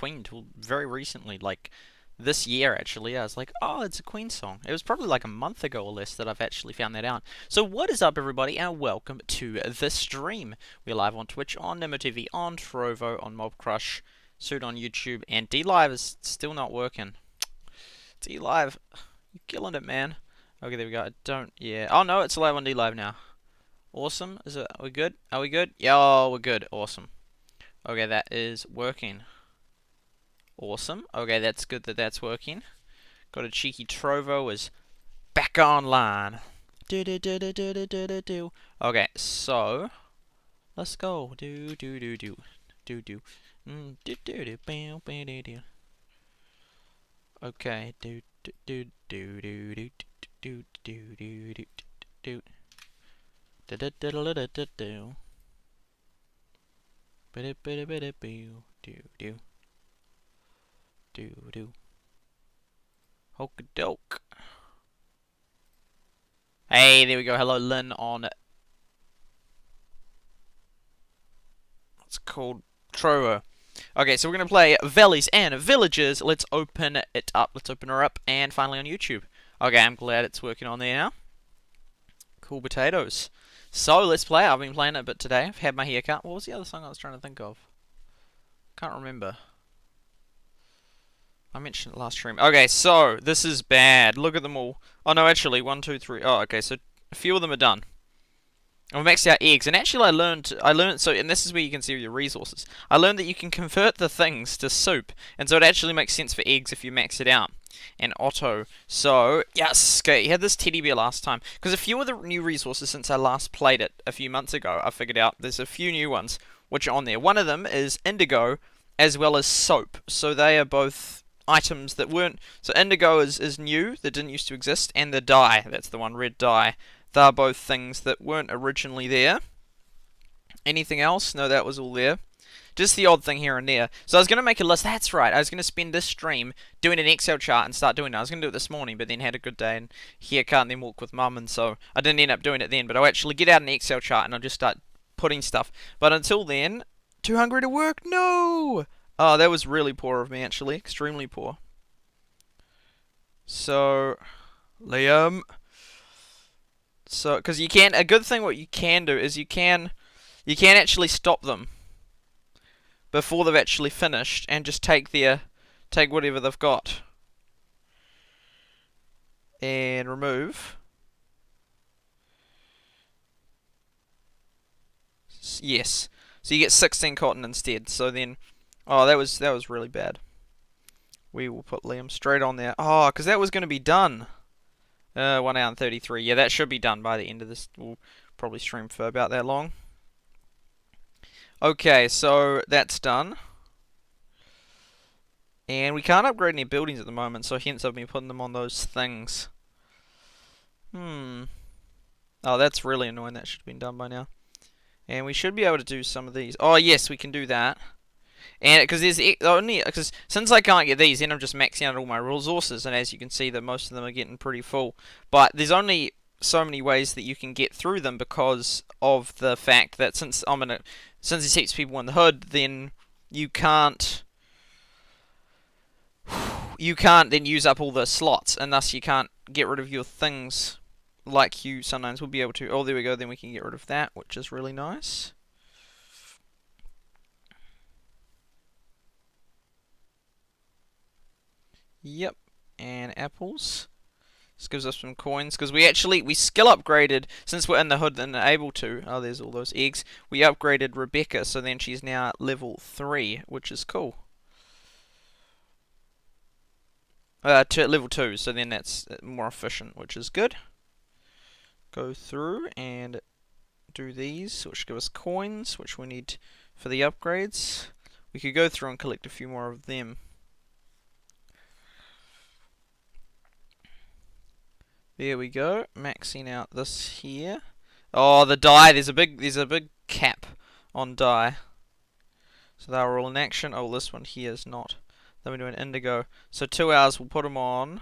Queen till very recently, like this year actually. I was like, oh, it's a Queen song. It was probably like a month ago or less that I've actually found that out. So what is up, everybody, and welcome to the stream. We're live on Twitch, on Nemo TV, on Trovo, on Mob Crush, Suit on YouTube, and D Live is still not working. D Live, you're killing it, man. Okay, there we go. Yeah. Oh no, it's live on D Live now. Awesome. Are we good? Are we good? Yeah, we're good. Awesome. Okay, that is working. Awesome. Okay, that's good that that's working. Got a cheeky Trovo is back online. Okay, so let's go. Okay. Hokadoke. Hey, there we go. Hello, Lynn on. It's called Trovo. Okay, so we're gonna play Valleys and Villages. Let's open it up. Let's open her up, and finally on YouTube. Okay, I'm glad it's working on there now. Cool potatoes. So let's play. I've been playing it a bit today. I've had my haircut. What was the other song I was trying to think of? Can't remember. I mentioned it last stream. Okay, so this is bad. Look at them all. Oh no, actually, 1, 2, 3. Oh, okay, so a few of them are done. I've maxed out eggs, and actually I learned, so, and this is where you can see your resources. I learned that you can convert the things to soup, and so it actually makes sense for eggs if you max it out. And Otto. So, yes, okay, you had this teddy bear last time, because a few of the new resources since I last played it a few months ago, I figured out there's a few new ones which are on there. One of them is indigo, as well as soap, so they are both items that weren't, so indigo is new, that didn't used to exist, and the dye, that's the one, red dye. They're both things that weren't originally there. Anything else? No, that was all there. Just the odd thing here and there. So I was going to make a list. That's right. I was going to spend this stream doing an Excel chart and start doing it. I was going to do it this morning, but then had a good day and haircut and then walk with mum, and so I didn't end up doing it then. But I'll actually get out an Excel chart and I'll just start putting stuff. But until then, too hungry to work? No! Oh, that was really poor of me, actually. Extremely poor. So, Liam. So, because you can, a good thing what you can do is you can actually stop them before they've actually finished and just take whatever they've got and remove. Yes. So you get 16 cotton instead. So then, oh, that was really bad. We will put Liam straight on there. Oh, because that was going to be done. 1 hour and 33. Yeah, that should be done by the end of this. We'll probably stream for about that long. Okay, so that's done. And we can't upgrade any buildings at the moment, so hence I've been putting them on those things. Oh, that's really annoying. That should have been done by now. And we should be able to do some of these. Oh, yes, we can do that. And because since I can't get these, then I'm just maxing out all my resources, and as you can see, that most of them are getting pretty full. But there's only so many ways that you can get through them because of the fact that since it keeps people in the hood, then you can't then use up all the slots, and thus you can't get rid of your things like you sometimes will be able to. Oh, there we go. Then we can get rid of that, which is really nice. Yep, and apples. This gives us some coins, because we skill upgraded, since we're in the hood and able to. Oh, there's all those eggs. We upgraded Rebecca, so then she's now level 3, which is cool. To level 2, so then that's more efficient, which is good. Go through and do these, which give us coins, which we need for the upgrades. We could go through and collect a few more of them. There we go, maxing out this here. Oh, the dye, there's a big cap on dye. So they were all in action. Oh, this one here is not. Then we're doing indigo. So 2 hours, we'll put them on,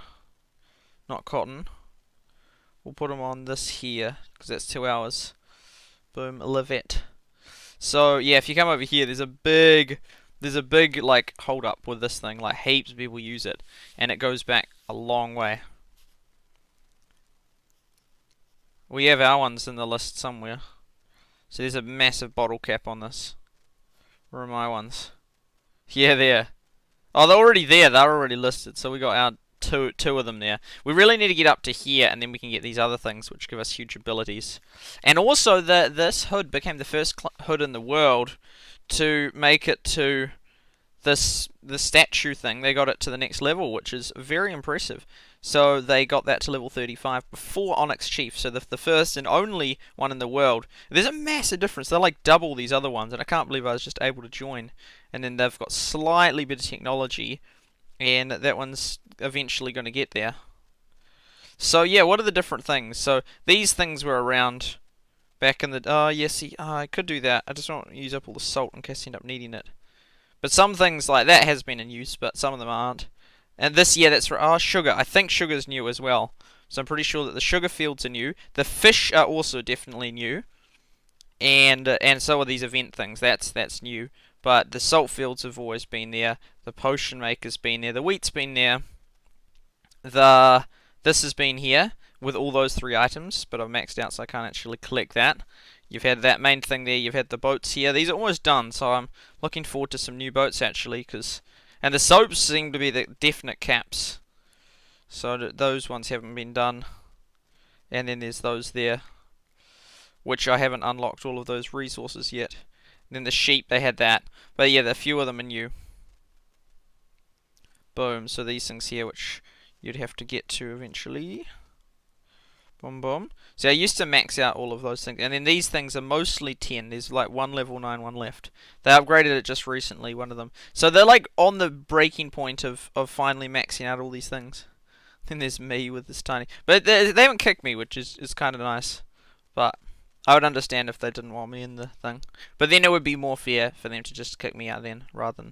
not cotton. We'll put them on this here, because that's 2 hours. Boom, live it. So, yeah, if you come over here, there's a big There's a big, like, hold up with this thing. Like, heaps of people use it. And it goes back a long way. We have our ones in the list somewhere. So there's a massive bottle cap on this. Where are my ones? Yeah, there. Oh, they're already there. They're already listed. So we got our two of them there. We really need to get up to here, and then we can get these other things, which give us huge abilities. And also, this hood became the first hood in the world to make it to the statue thing. They got it to the next level, which is very impressive. So they got that to level 35 before Onyx Chief. So the first and only one in the world. There's a massive difference. They're like double these other ones, and I can't believe I was just able to join. And then they've got slightly better technology, and that one's eventually going to get there. So yeah, what are the different things? So these things were around back in the... Oh, yes, see, I could do that. I just don't want to use up all the salt in case I end up needing it. But some things like that has been in use, but some of them aren't. And this year, that's for sugar. I think sugar's new as well. So I'm pretty sure that the sugar fields are new. The fish are also definitely new. And so are these event things. That's new. But the salt fields have always been there. The potion maker's been there. The wheat's been there. This has been here with all those 3 items, but I've maxed out so I can't actually collect that. You've had that main thing there. You've had the boats here. These are almost done, so I'm looking forward to some new boats actually, and the soaps seem to be the definite caps. So those ones haven't been done. And then there's those there, which I haven't unlocked all of those resources yet. And then the sheep, they had that. But yeah, a few of them are new. Boom. So these things here, which you'd have to get to eventually. Boom, boom. So I used to max out all of those things. And then these things are mostly 10. There's like one level 9 one left. They upgraded it just recently, one of them. So they're like on the breaking point of finally maxing out all these things. Then there's me with this tiny... But they haven't kicked me, which is kind of nice. But I would understand if they didn't want me in the thing. But then it would be more fair for them to just kick me out then, rather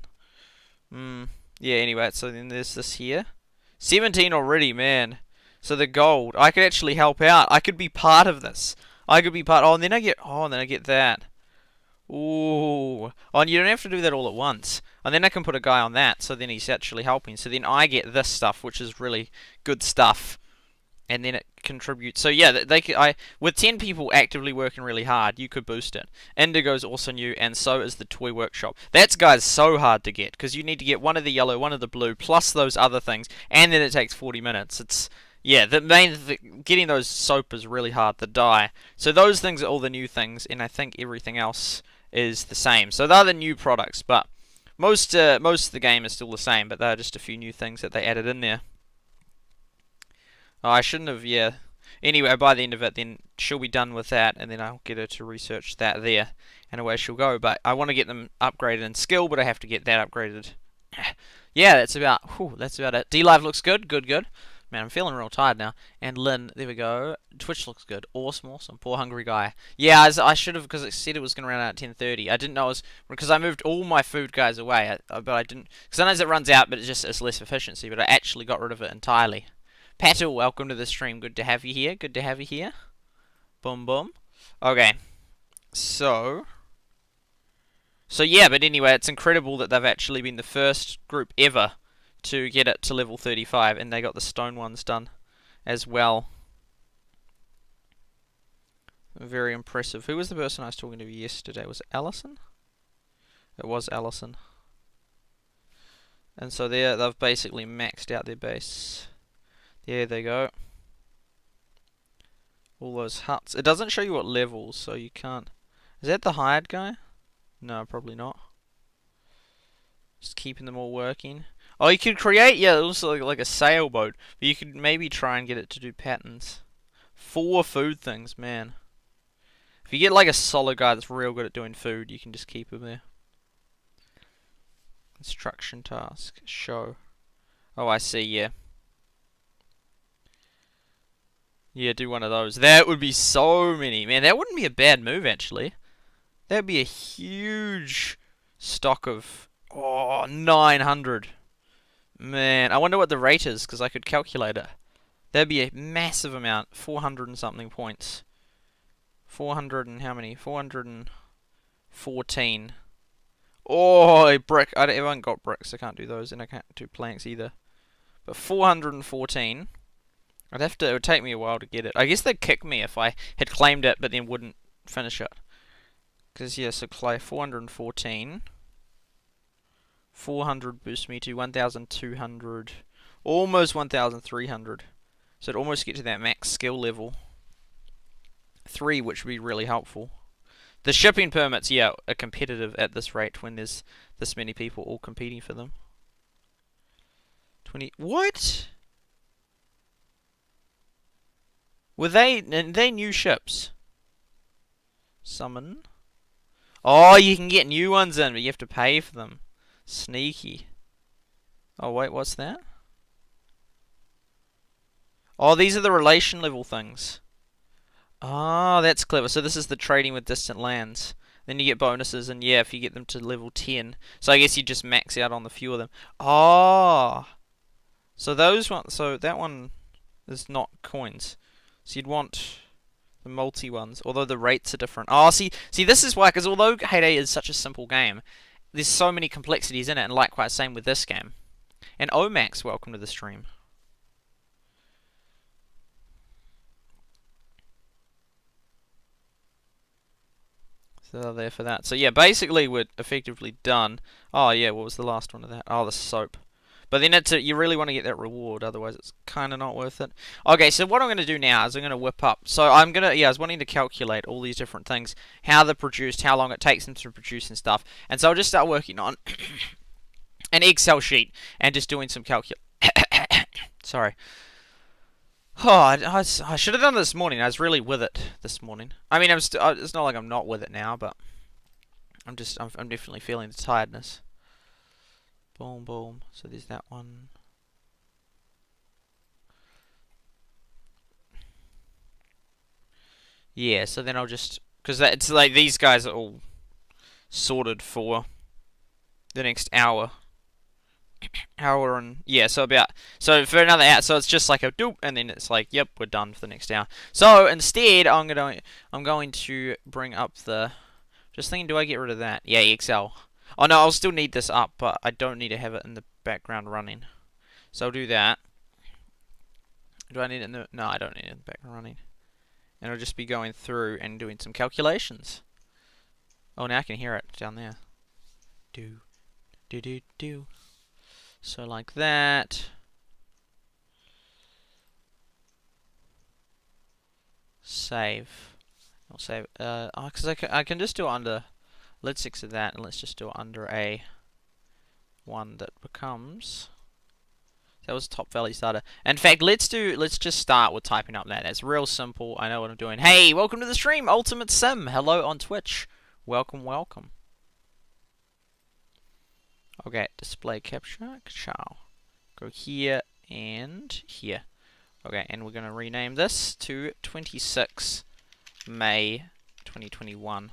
than... Yeah, anyway, so then there's this here. 17 already, man. So the gold, I could actually help out. I could be part of this. I could be part. Oh, and then I get that. Ooh. Oh, and you don't have to do that all at once. And then I can put a guy on that, so then he's actually helping. So then I get this stuff, which is really good stuff. And then it contributes. So yeah, with 10 people actively working really hard, you could boost it. Indigo's also new, and so is the toy workshop. That's, guys, so hard to get because you need to get one of the yellow, one of the blue, plus those other things, and then it takes 40 minutes. Yeah, getting those soap is really hard, the dye. So those things are all the new things, and I think everything else is the same. So they're the new products, but most of the game is still the same, but there are just a few new things that they added in there. Oh, I shouldn't have, yeah. Anyway, by the end of it, then she'll be done with that, and then I'll get her to research that there, and away she'll go. But I want to get them upgraded in skill, but I have to get that upgraded. Yeah, that's about it. D-Live looks good, good. Man, I'm feeling real tired now. And Lynn, there we go. Twitch looks good. Awesome. Poor hungry guy. Yeah, I should have, because it said it was going to run out at 10:30. I didn't know it was, because I moved all my food guys away, but I didn't, because sometimes it runs out, but it's less efficiency, but I actually got rid of it entirely. Patel, welcome to the stream. Good to have you here. Boom. Okay. So yeah, but anyway, it's incredible that they've actually been the first group ever to get it to level 35, and they got the stone ones done as well. Very impressive. Who was the person I was talking to yesterday? Was it Allison? It was Allison. And so they've basically maxed out their base. There they go. All those huts. It doesn't show you what levels, so you can't... Is that the hired guy? No, probably not. Just keeping them all working. Oh, you could create, yeah, also like a sailboat. But you could maybe try and get it to do patterns. 4 food things, man. If you get like a solid guy that's real good at doing food, you can just keep him there. Instruction task. Show. Oh, I see, yeah. Yeah, do one of those. That would be so many. Man, that wouldn't be a bad move, actually. That would be a huge stock of... Oh, 900. Man, I wonder what the rate is, because I could calculate it. That'd be a massive amount. 400 and something points. 400 and how many? 414. Oh, a brick. I haven't got bricks. I can't do those, and I can't do planks either. But 414. I'd have to. It would take me a while to get it. I guess they'd kick me if I had claimed it, but then wouldn't finish it. Because yeah, so clay 414. 400 boosts me to 1,200, almost 1,300. So it'd almost get to that max skill level 3, which would be really helpful. The shipping permits, yeah, are competitive at this rate when there's this many people all competing for them. 20. What? Were they new ships? Summon. Oh, you can get new ones in, but you have to pay for them. Sneaky. Oh, wait, what's that? Oh, these are the relation level things. Oh, that's clever. So this is the trading with distant lands. Then you get bonuses, and yeah, if you get them to level 10. So I guess you just max out on the few of them. Oh. So those one, so that one is not coins. So you'd want the multi ones, although the rates are different. Oh, see, this is why, because although Hay is such a simple game, there's so many complexities in it, and likewise, same with this game. And Omax, welcome to the stream. So there for that. So yeah, basically we're effectively done. Oh yeah, what was the last one of that? Oh, the soap. But then you really want to get that reward, otherwise it's kind of not worth it. Okay, so what I'm going to do now is I'm going to whip up. So I was wanting to calculate all these different things, how they're produced, how long it takes them to produce and stuff. And so I'll just start working on an Excel sheet and just doing some Sorry. Oh, I should have done this morning. I was really with it this morning. I mean, it's not like I'm not with it now, but I'm definitely feeling the tiredness. Boom, boom. So there's that one. Yeah, so then I'll just, because it's like these guys are all sorted for the next hour. Hour and yeah, so for another hour, so it's just like a doop, and then it's like, yep, we're done for the next hour. So instead, I'm going to bring up the. Just thinking, do I get rid of that? Yeah, Excel. Oh no, I'll still need this up, but I don't need to have it in the background running. So I'll do that. Do I need it in the? No, I don't need it in the background running. And I'll just be going through and doing some calculations. Oh, now I can hear it down there. Do, do, do, do. So like that. Save. I'll save. Because I can just do it under. Let's exit that and let's just do it under a one that becomes. That was top value starter. In fact, let's just start with typing up that. It's real simple. I know what I'm doing. Hey, welcome to the stream, Ultimate Sim. Hello on Twitch. Welcome, welcome. Okay, display capture. Ciao. Go here and here. Okay, and we're gonna rename this to 26 May 2021.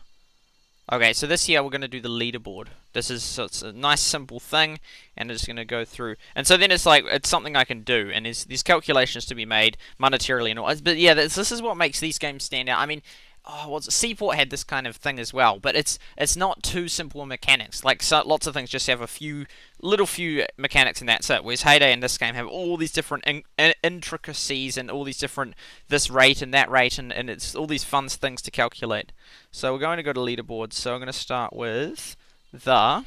Okay, so this year we're going to do the leaderboard. So it's a nice simple thing, and it's going to go through. And so then it's like, it's something I can do, and there's calculations to be made monetarily and all. But yeah, this is what makes these games stand out. I mean, Seaport had this kind of thing as well, but it's not too simple mechanics. Like, so, lots of things just have a few mechanics, and that's it. Whereas Heyday and this game have all these different intricacies and all these different this rate and that rate, and it's all these fun things to calculate. So we're going to go to leaderboards. So I'm going to start with the.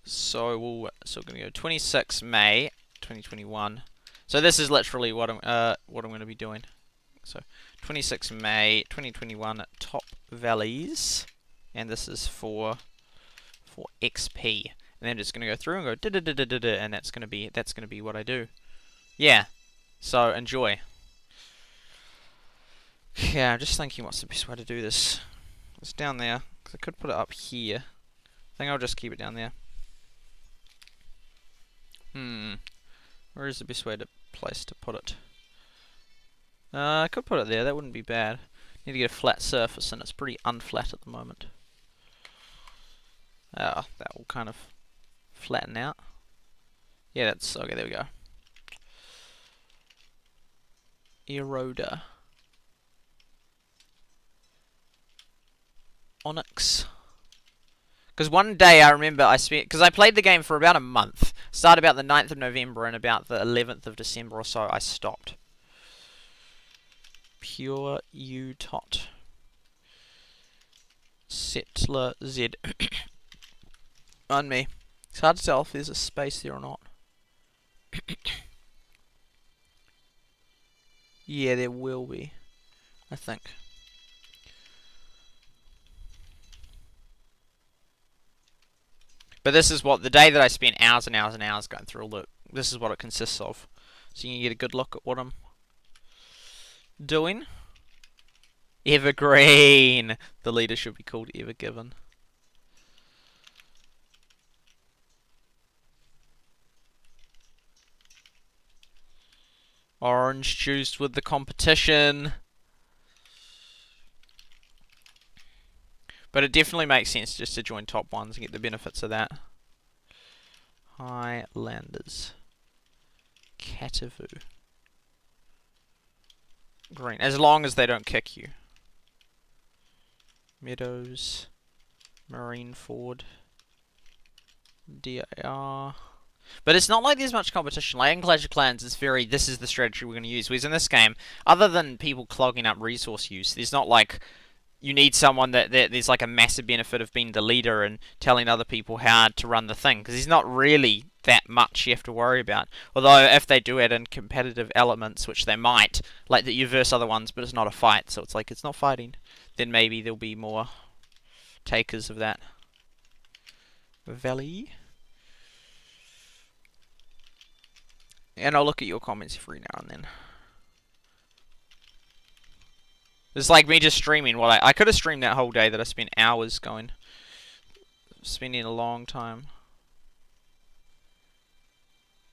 So we're going to go 26 May 2021. So this is literally what I'm going to be doing. So 26 May 2021 top valleys, and this is for XP. And then I'm just gonna go through and go da da da da da, and that's gonna be what I do. Yeah. So enjoy. Yeah, I'm just thinking what's the best way to do this. It's down there, because I could put it up here. I think I'll just keep it down there. Where is the best place to put it? I could put it there, that wouldn't be bad. Need to get a flat surface, and it's pretty unflat at the moment. That will kind of flatten out. Yeah, that's okay, there we go. Eroder. Onyx. Because one day I remember I spent, because I played the game for about a month. Started about the 9th of November and about the 11th of December or so I stopped. Pure U tot. Settler Z. On me. It's hard to tell if there's a space there or not. Yeah, there will be, I think. But this is what, the day that I spent hours and hours and hours going through all the, this is what it consists of. So you can get a good look at what I'm doing. Evergreen! The leader should be called Evergiven. Orange juice with the competition. But it definitely makes sense just to join top ones and get the benefits of that. Highlanders. Katavu. Green. As long as they don't kick you. Meadows. Marineford. DIR. But it's not like there's much competition. Like in Clash of Clans, it's very, this is the strategy we're going to use. Whereas in this game, other than people clogging up resource use, there's not like, you need someone that there's like a massive benefit of being the leader and telling other people how to run the thing. Because there's not really that much you have to worry about. Although if they do add in competitive elements, which they might, like that you verse other ones, but it's not a fight, so it's like it's not fighting, then maybe there'll be more takers of that. Valley. And I'll look at your comments every now and then. It's like me just streaming. Well, I could have streamed that whole day that I spent hours going. Spending a long time.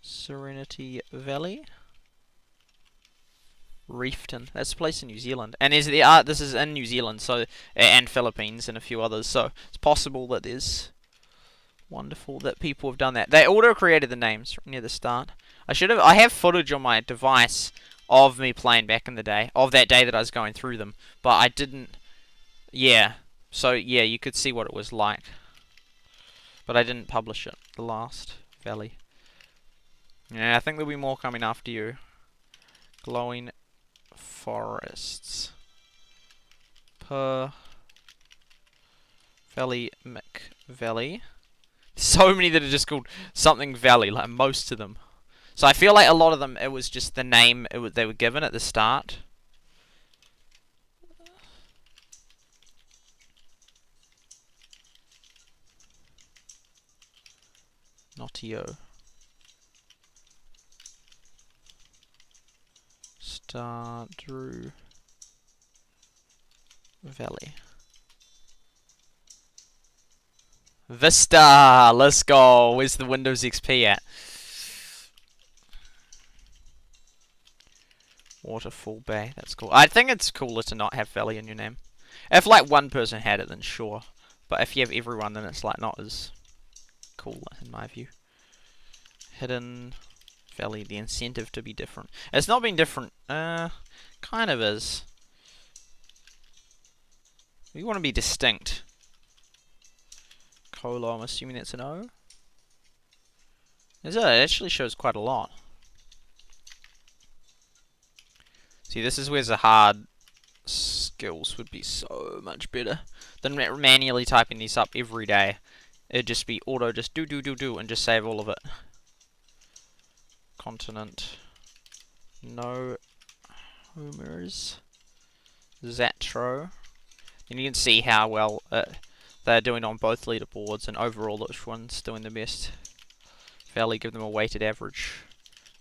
Serenity Valley. Reefton. That's a place in New Zealand. And is the art, this is in New Zealand, so, and Philippines and a few others. So it's possible that there's wonderful that people have done that. They auto-created the names near the start. I have footage on my device of me playing back in the day, of that day that I was going through them, but I didn't, yeah, so yeah, you could see what it was like, but I didn't publish it, the last valley. Yeah, I think there'll be more coming after you. Glowing forests. Per Valley McValley. So many that are just called something Valley, like most of them. So I feel like a lot of them, it was just the name they were given at the start. Notio. Drew Valley. Vista! Let's go! Where's the Windows XP at? Waterfall Bay, that's cool. I think it's cooler to not have Valley in your name. If like one person had it, then sure. But if you have everyone, then it's like not as cool in my view. Hidden Valley, the incentive to be different. It's not been different. Kind of is. We want to be distinct. Colo, I'm assuming that's an O. It actually shows quite a lot. See, this is where the hard skills would be so much better than manually typing these up every day. It'd just be auto, just do, and just save all of it. Continent. No homers. Zatro. And you can see how well they're doing on both leaderboards and overall which one's doing the best. Valley, give them a weighted average.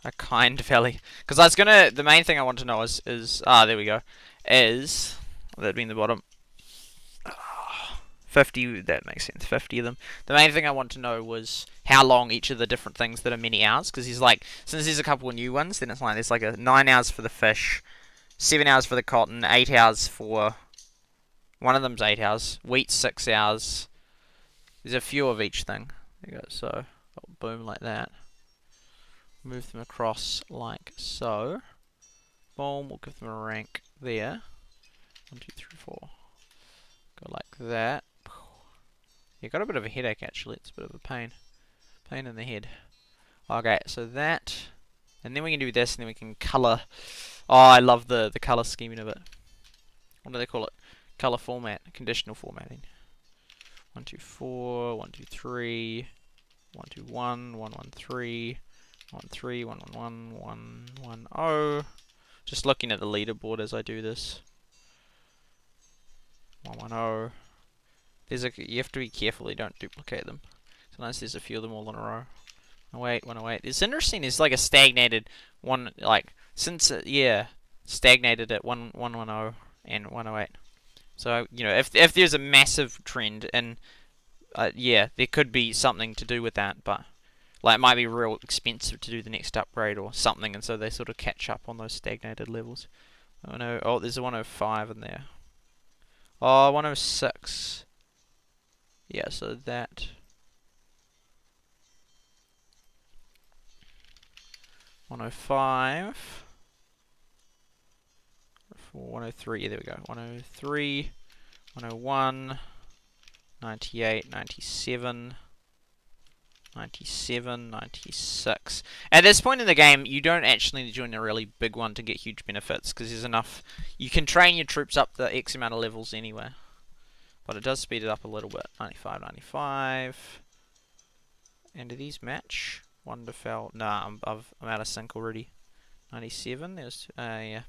A kind valley. Because I was gonna, the main thing I want to know is there we go, is, that'd be in the bottom, 50, that makes sense, 50 of them. The main thing I want to know was how long each of the different things that are many hours, because he's like, since there's a couple of new ones, then it's like, there's like a 9 hours for the fish, 7 hours for the cotton, 8 hours for, one of them's 8 hours, wheat 6 hours, there's a few of each thing. There you go, so, boom, like that. Move them across like so. Boom, we'll give them a rank there. 1, 2, 3, 4. Go like that. Yeah, got a bit of a headache actually. It's a bit of a pain in the head. Okay, so that, and then we can do this, and then we can color. Oh, I love the color scheming of it. What do they call it? Color format, conditional formatting. 1 2 4, 1 2 3, 1 2 1, 1 1 3, 1 3, 1 1 1, 1 1 0. Just looking at the leaderboard as I do this. 1 1 0. You have to be careful you don't duplicate them. Sometimes there's a few of them all in a row. 108, 108. It's interesting. It's like a stagnated one, like since stagnated at 110 and 108. So if there's a massive trend, and there could be something to do with that, but like it might be real expensive to do the next upgrade or something, and so they sort of catch up on those stagnated levels. Oh no! Oh, there's a 105 in there. Oh, 106. Yeah, so that. 105. 103, there we go. 103, 101, 98, 97, 97, 96. At this point in the game, you don't actually need to join a really big one to get huge benefits, because there's enough. You can train your troops up the X amount of levels anyway. But it does speed it up a little bit. 95, 95. And do these match? Wonderful. Nah, I'm out of sync already. 97, there's, yeah.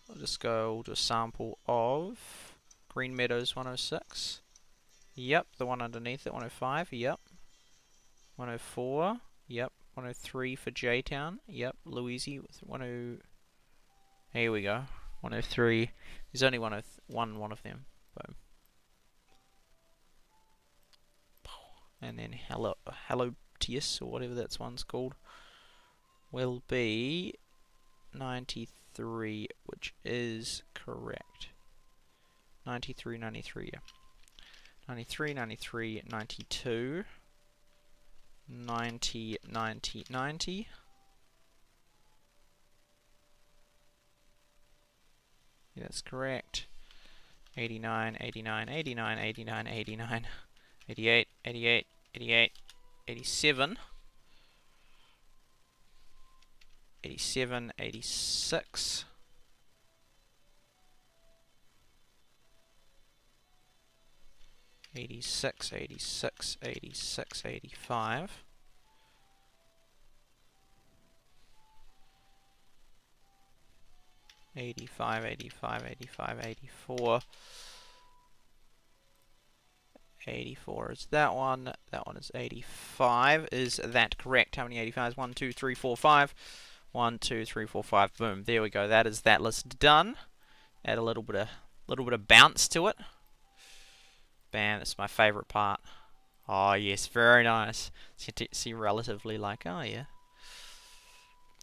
I'll just go to a sample of Green Meadows 106. Yep, the one underneath it, 105. Yep. 104. Yep. 103 for J-Town. Yep. Louisi with 10. Here we go. 103. There's only one of them. Boom. And then Hello TS, or whatever that one's called, will be 93, which is correct. 93, 93, yeah. 93, 93, 92, 90, 90, 90. Yeah, that's correct. 89, 89, 89, 89, 89, 88, 88, 88, 87, 87, 86, 86, 86, 86, 85, 85, 85, 85, 84. 84 is that one. That one is 85. Is that correct? How many 85s? 1, 2, 3, 4, 5. 1, 2, 3, 4, 5. Boom. There we go. That is that list done. Add a little bit of bounce to it. Bam. That's my favorite part. Oh yes, very nice. So you see relatively like, oh yeah.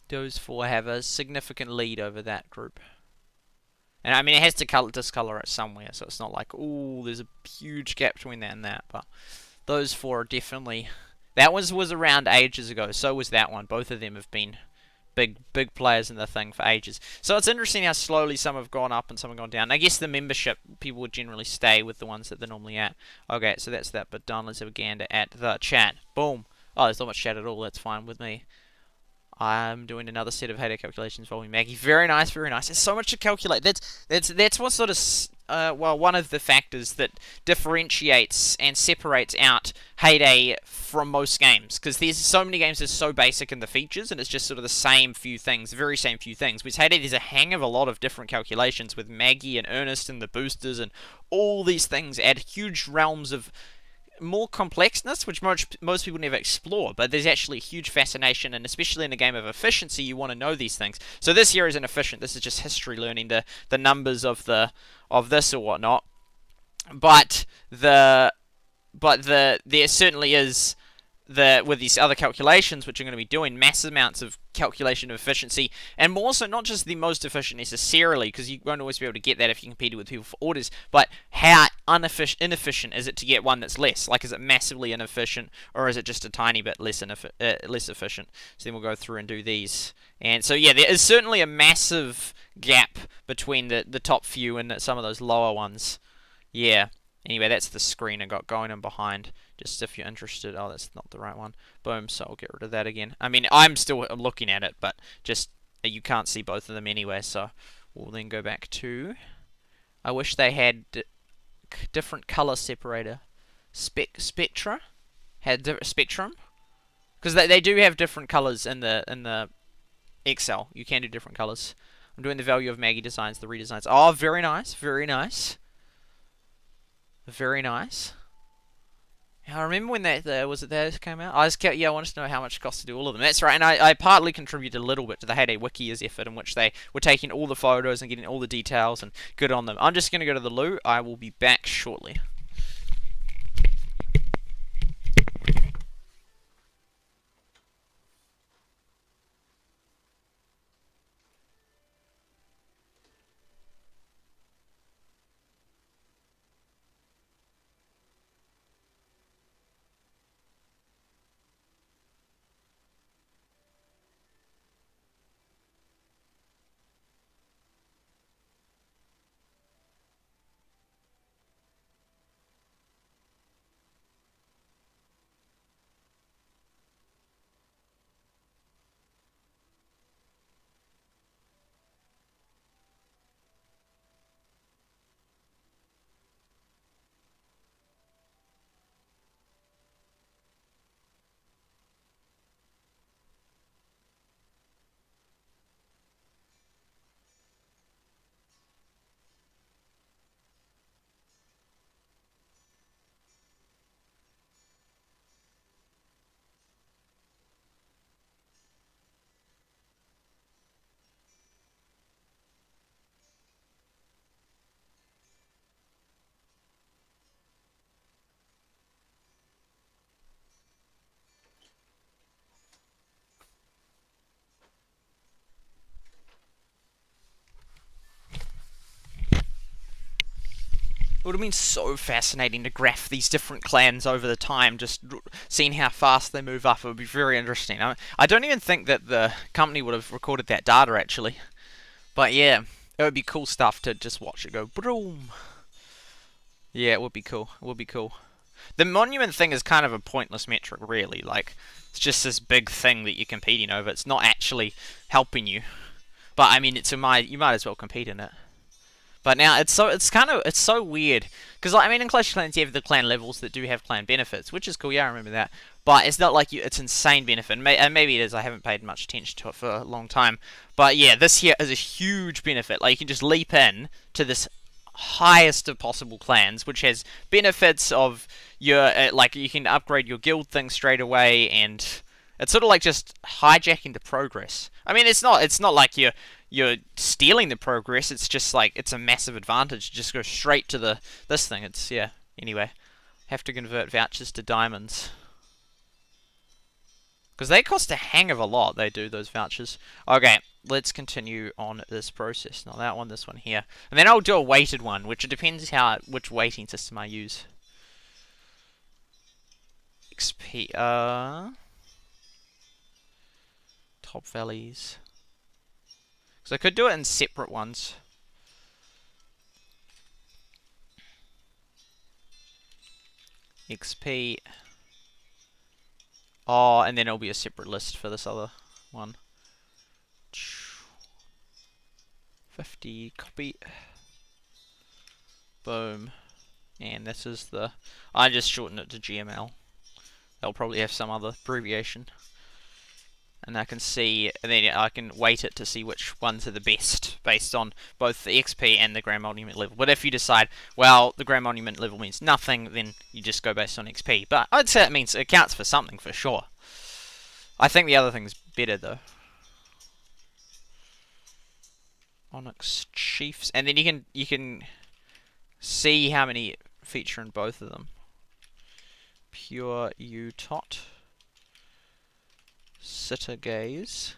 Those four have a significant lead over that group. And I mean, it has to discolor it somewhere, so it's not like, ooh, there's a huge gap between that and that. But those four are definitely. That was around ages ago. So was that one. Both of them have been big players in the thing for ages. So it's interesting how slowly some have gone up and some have gone down. I guess the membership, people would generally stay with the ones that they're normally at. Okay, so that's that bit done. Let's have a gander at the chat. Boom. Oh, there's not much chat at all. That's fine with me. I'm doing another set of Hater calculations following Maggie. Very nice, very nice. There's so much to calculate. That's what sort of one of the factors that differentiates and separates out Heyday from most games, because there's so many games that's so basic in the features, and it's just sort of the same few things, the very same few things. With Heyday, there's a hang of a lot of different calculations with Maggie and Ernest and the boosters, and all these things add huge realms of more complexness, which most people never explore, but there's actually huge fascination, and especially in a game of efficiency, you want to know these things. So this here isn't efficient. This is just history, learning the numbers of this or whatnot. But there certainly is with these other calculations, which I'm going to be doing, massive amounts of calculation of efficiency, and more so not just the most efficient necessarily, because you won't always be able to get that if you compete with people for orders, but how inefficient is it to get one that's less? Like, is it massively inefficient, or is it just a tiny bit less efficient? So then we'll go through and do these. And so yeah, there is certainly a massive gap between the top few and some of those lower ones. Yeah. Anyway, that's the screen I got going in behind. Just if you're interested. Oh, that's not the right one. Boom, so I'll get rid of that again. I mean, I'm still looking at it, but just you can't see both of them anyway, so we'll then go back to... I wish they had different color separator. Spectra? Had Spectrum? Because they do have different colors in the Excel. You can do different colors. I'm doing the value of Maggie designs, the redesigns. Oh, very nice, very nice. Very nice. I remember when was it that came out? I wanted to know how much it cost to do all of them. That's right, and I partly contributed a little bit to the Heyday Wiki as effort, in which they were taking all the photos and getting all the details, and good on them. I'm just going to go to the loo. I will be back shortly. It would have been so fascinating to graph these different clans over the time, just seeing how fast they move up. It would be very interesting. I don't even think that the company would have recorded that data, actually. But yeah, it would be cool stuff to just watch it go boom. Yeah, it would be cool. It would be cool. The monument thing is kind of a pointless metric, really. Like, it's just this big thing that you're competing over. It's not actually helping you. But I mean, you might as well compete in it. But now it's so weird because like, I mean in Clash of Clans you have the clan levels that do have clan benefits, which is cool. Yeah, I remember that. But it's not like it's insane benefit, and maybe it is. I haven't paid much attention to it for a long time. But yeah, this here is a huge benefit. Like you can just leap in to this highest of possible clans, which has benefits of your like you can upgrade your guild thing straight away, and it's sort of like just hijacking the progress. I mean, it's not like you're stealing the progress. It's just like it's a massive advantage. Just go straight to this thing. It's yeah. Anyway, have to convert vouchers to diamonds because they cost a hang of a lot. They do those vouchers. Okay, let's continue on this process. Not that one. This one here, and then I'll do a weighted one, which depends which weighting system I use. XP. Top valleys. So I could do it in separate ones. XP. Oh, and then it'll be a separate list for this other one. 50 copy. Boom. And this is the... I just shortened it to GML. They'll probably have some other abbreviation. And I can see, and then I can weight it to see which ones are the best based on both the XP and the Grand Monument level. But if you decide, well, the Grand Monument level means nothing, then you just go based on XP. But I'd say it counts for something for sure. I think the other thing's better though. Onyx Chiefs, and then you can see how many feature in both of them. Pure Utot. Sitter Gaze.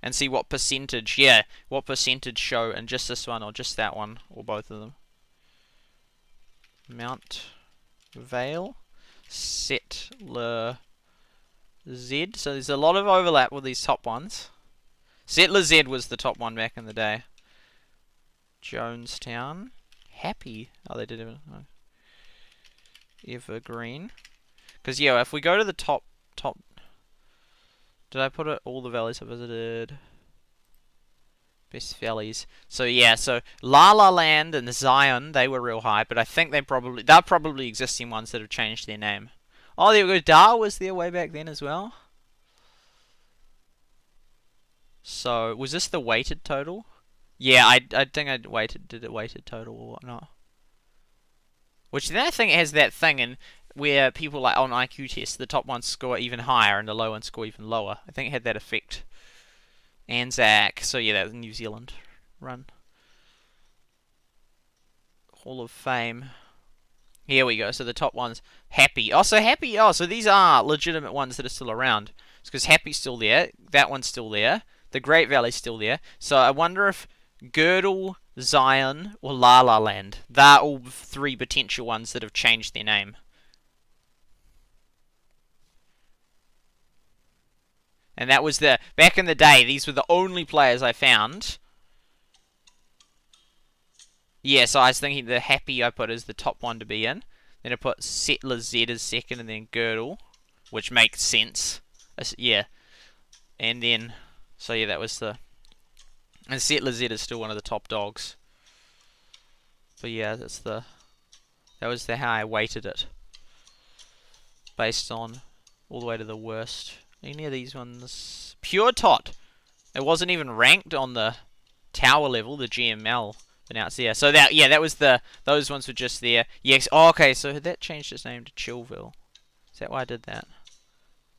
and see what percentage, yeah, what percentage show in just this one or just that one or both of them. Mount Vale, Settler Z. So there's a lot of overlap with these top ones. Settler Z was the top one back in the day. Jonestown, Happy. Oh, they did Evergreen. Because yeah, if we go to the top, did I put it all the valleys I visited? Best valleys. So yeah, so La La Land and Zion, they were real high, but I think they're probably existing ones that have changed their name. Oh, there we go. Dar was there way back then as well. So was this the weighted total? Yeah, I think I did it weighted total or whatnot. Which then I think it has that thing in where people like on IQ tests, the top ones score even higher and the low ones score even lower. I think it had that effect. Anzac, so yeah, that was New Zealand run. Hall of Fame. Here we go, so the top ones. Happy. Oh, so Happy, so these are legitimate ones that are still around. It's because Happy's still there, that one's still there, the Great Valley's still there. So I wonder if Girdle, Zion, or La La Land, they're all three potential ones that have changed their name. And that was back in the day, these were the only players I found. Yeah, so I was thinking the Happy I put as the top one to be in. Then I put Settler Z as second, and then Girdle, which makes sense. Yeah. And then, so yeah, that was the... And Settler Z is still one of the top dogs. But yeah, that was how I weighted it. Based on all the way to the worst. Any of these ones? Pure Tot. It wasn't even ranked on the tower level, the GML announced there. So that was those ones were just there. Yes. Oh, okay, so had that changed its name to Chillville? Is that why I did that?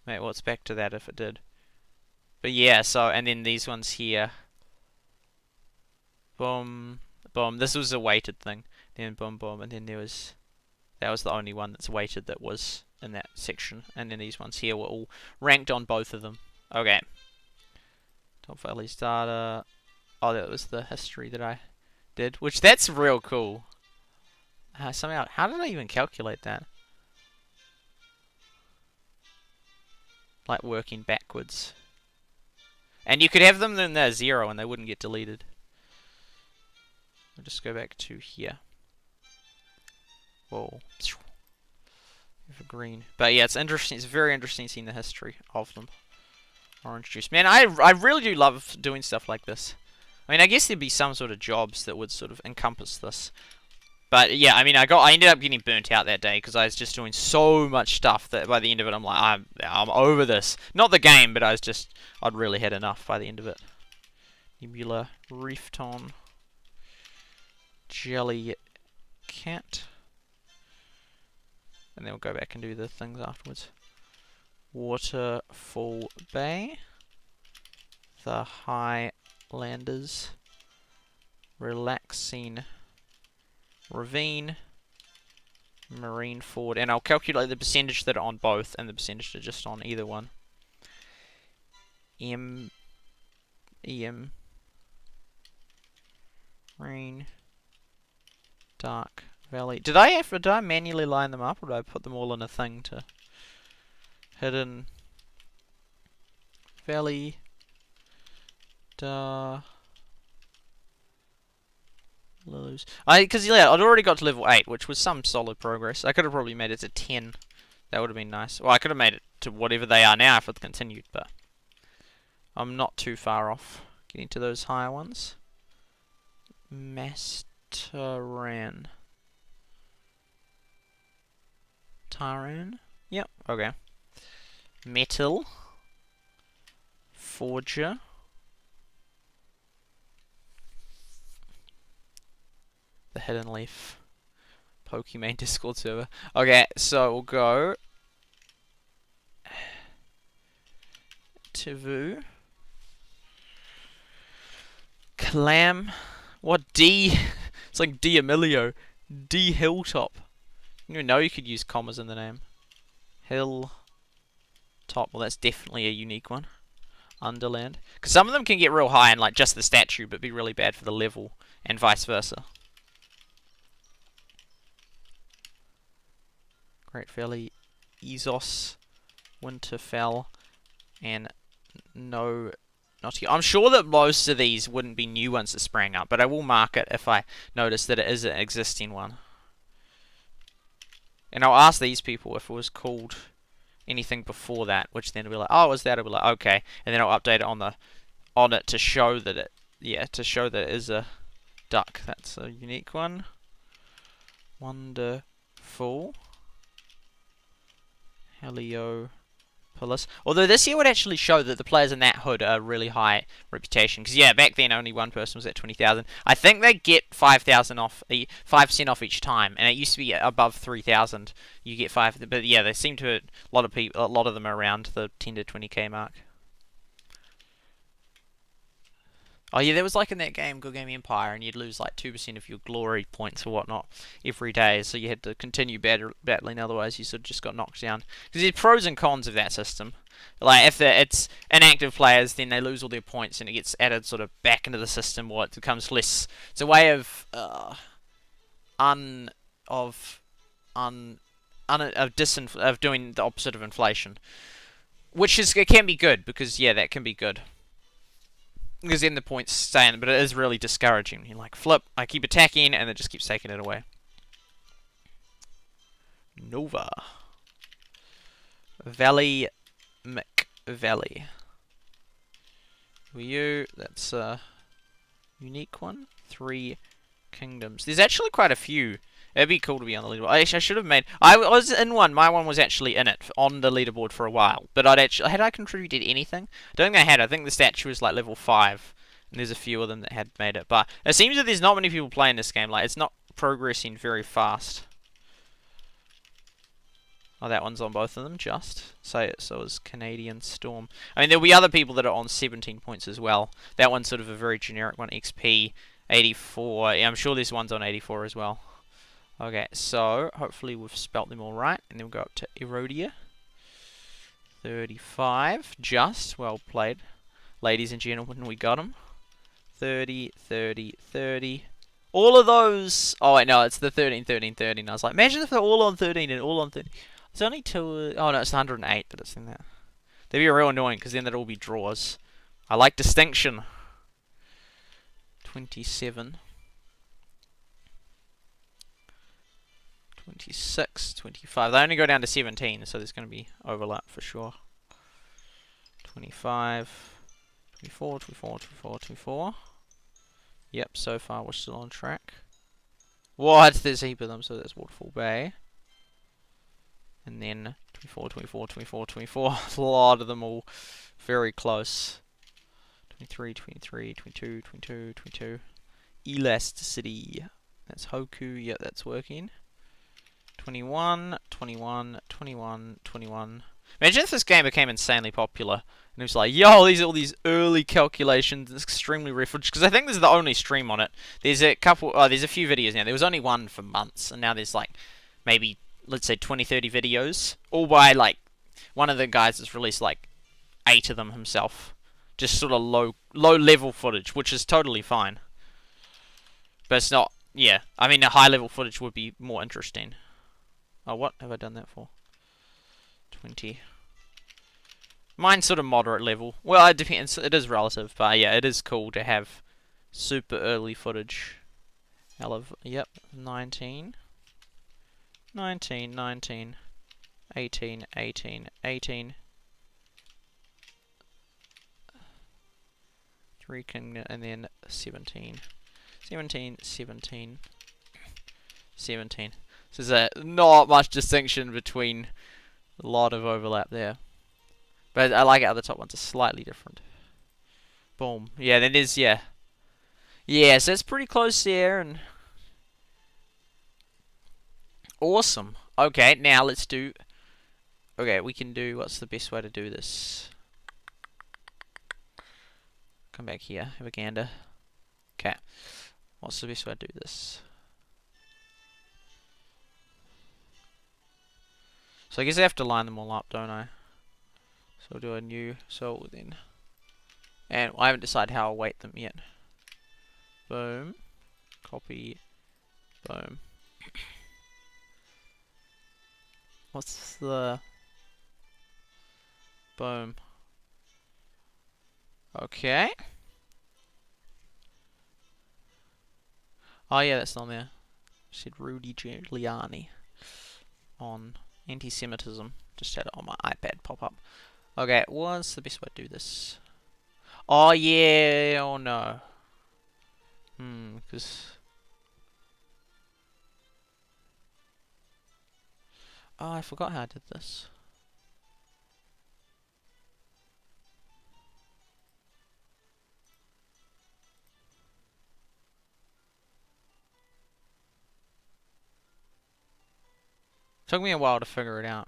Mate, well, it's back to that if it did. But yeah, so, and then these ones here. Boom, boom. This was a weighted thing. Then boom, boom, and then that was the only one that's weighted that was in that section. And then these ones here were all ranked on both of them. Okay. Top Valleys data. Oh, that was the history that I did, which that's real cool. Somehow, how did I even calculate that? Like working backwards. And you could have them in there 0 and they wouldn't get deleted. I'll just go back to here. Whoa. Evergreen. But yeah, it's interesting. It's very interesting seeing the history of them. Orange juice. Man, I really do love doing stuff like this. I mean, I guess there'd be some sort of jobs that would sort of encompass this. But yeah, I mean, I ended up getting burnt out that day because I was just doing so much stuff that by the end of it, I'm like, I'm over this. Not the game, but I'd really had enough by the end of it. Nebula, Reefton, Jelly Cat. And then we'll go back and do the things afterwards. Waterfall Bay, the Highlanders, Relaxing Ravine, Marine Ford, and I'll calculate the percentage that are on both and the percentage that are just on either one. EM, Rain, Dark Valley. Did I manually line them up, or did I put them all in a thing to Hidden Valley, Lose. Because yeah, I'd already got to level 8, which was some solid progress. I could have probably made it to 10. That would have been nice. Well, I could have made it to whatever they are now if it continued, but I'm not too far off getting to those higher ones. Masteran. Taran? Yep, okay. Metal. Forger. The Hidden Leaf. Pokemon Discord server. Okay, so we'll go Tivu. Clam. What D? It's like D'Amelio. D Hilltop. You didn't know you could use commas in the name. Hill Top. Well, that's definitely a unique one. Underland. Because some of them can get real high in like just the statue, but be really bad for the level, and vice versa. Great Valley, Ezos, Winterfell, and no, not here. I'm sure that most of these wouldn't be new ones that sprang up, but I will mark it if I notice that it is an existing one. And I'll ask these people if it was called anything before that, which then will be like, oh, is that? I'll be like, okay, and then I'll update it on it to show that it, to show that it is a duck. That's a unique one. Wonderful. Heliopolis. Although this here would actually show that the players in that hood are really high reputation. Because yeah, back then only one person was at 20,000. I think they get 5,000 off, 5% off each time, and it used to be above 3,000. You get 5. But yeah, they seem to a lot of them are around the 10 to 20k mark. Oh yeah, there was like in that game, Good Game Empire, and you'd lose like 2% of your glory points or whatnot every day, so you had to continue battling, otherwise you sort of just got knocked down. Because there's pros and cons of that system. Like, if it's inactive players, then they lose all their points, and it gets added sort of back into the system, or it becomes less. It's a way of doing the opposite of inflation, which it can be good, because yeah, that can be good. Because then the points stay in, but it is really discouraging. You're like, flip, I keep attacking, and it just keeps taking it away. Nova. Valley McValley. Who are you? That's a unique one. 3 kingdoms. There's actually quite a few. It'd be cool to be on the leaderboard. I should have made... I was in one. My one was actually in it, on the leaderboard for a while. But had I contributed anything? I don't think I had. I think the statue was like level 5. And there's a few of them that had made it. But it seems that there's not many people playing this game. Like, it's not progressing very fast. Oh, that one's on both of them, just. So is Canadian Storm. I mean, there'll be other people that are on 17 points as well. That one's sort of a very generic one. XP, 84. Yeah, I'm sure this one's on 84 as well. Okay, so hopefully we've spelt them all right, and then we'll go up to Erodia. 35, just well played, ladies and gentlemen. We got them. 30, 30, 30. All of those. Oh wait, no, it's the 13, 13, 13. I was like, imagine if they're all on 13 and all on 13. It's only 2. Oh no, it's 108 that it's in that. They'd be real annoying because then they'd all be draws. I like distinction. 27. 26, 25. They only go down to 17, so there's going to be overlap for sure. 25, 24, 24, 24, 24. Yep, so far we're still on track. What? There's a heap of them, so there's Waterfall Bay. And then 24, 24, 24, 24. A lot of them all very close. 23, 23, 22, 22, 22. Elasticity. That's Hoku. Yep, that's working. 21, 21, 21, 21. Imagine if this game became insanely popular and it was like, yo, these are all these early calculations, it's extremely rare footage, because I think this is the only stream on it. There's a couple, there's a few videos now. There was only one for months, and now there's like maybe, let's say 20, 30 videos, all by like one of the guys that's released like 8 of them himself. Just sort of low level footage, which is totally fine. But it's not, yeah, I mean, the high level footage would be more interesting. Oh, what have I done that for? 20. Mine's sort of moderate level. Well, it depends. It is relative, but yeah, it is cool to have super early footage. Yep, 19. 19, 19. 18, 18, 18. 3 kingdom, and then 17. 17, 17. 17. So there's not much distinction between a lot of overlap there. But I like how the top ones are slightly different. Boom. Yeah, then there's, yeah. Yeah, so it's pretty close there, and awesome. Okay, now let's do, okay, we can do, what's the best way to do this? Come back here, have a gander. Okay. What's the best way to do this? So I guess I have to line them all up, don't I? So I'll do a new, so then And I haven't decided how I'll weight them yet. Boom. Copy. Boom. What's the... Boom. Okay. Oh yeah, that's on there. Said Rudy Giuliani on anti-Semitism. Just had it on my iPad pop up. Okay, what's the best way to do this? Oh yeah, oh no. Because... Oh, I forgot how I did this. Took me a while to figure it out.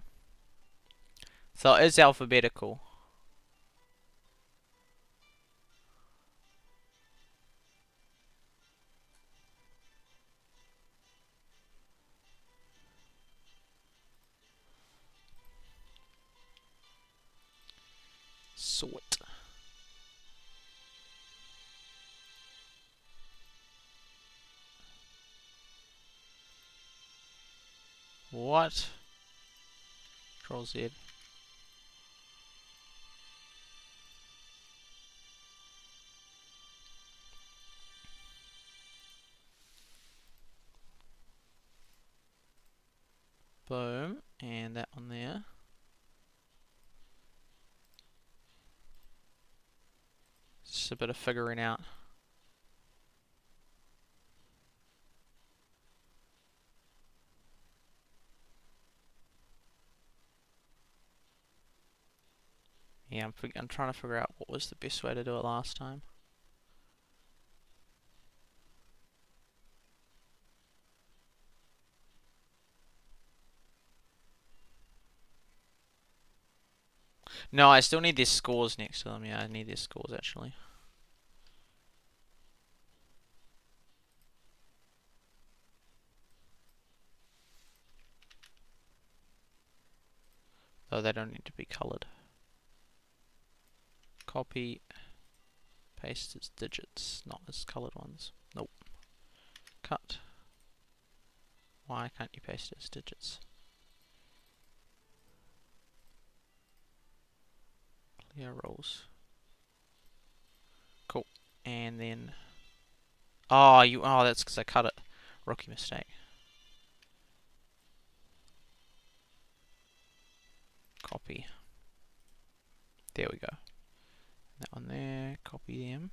So it is alphabetical. Sort. What? Control Z. Boom. And that one there. Just a bit of figuring out. Yeah, I'm trying to figure out what was the best way to do it last time. No, I still need their scores next to them. Yeah, I need their scores actually. Though they don't need to be coloured. Copy. Paste as digits, not as coloured ones. Nope. Cut. Why can't you paste it as digits? Clear rows. Cool. And then... Oh, that's because I cut it. Rookie mistake. Copy. There we go. That one there. Copy them.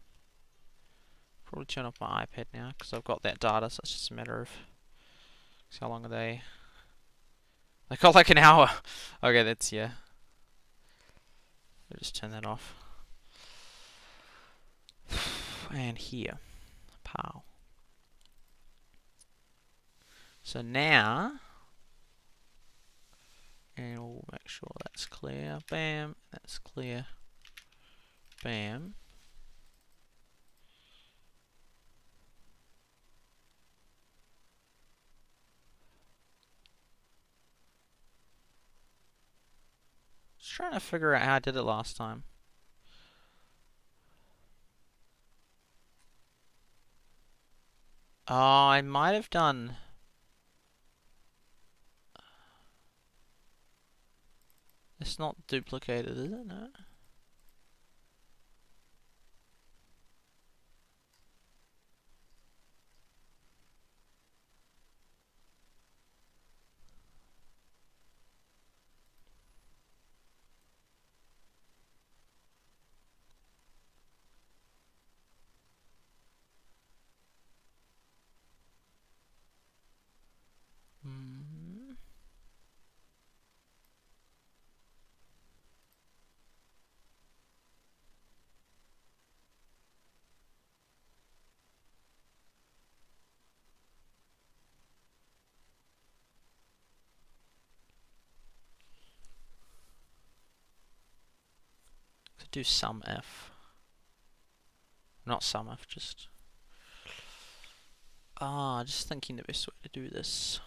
Probably turn off my iPad now because I've got that data, so it's just a matter of... how long are they? They got like an hour. Okay, that's, yeah. I'll just turn that off. And here. Pow. So now... and we'll make sure that's clear. Bam. That's clear. Bam. Just trying to figure out how I did it last time. Oh, I might have done... It's not duplicated, is it? No. To do sum f. Not sum f, just... just thinking the best way to do this.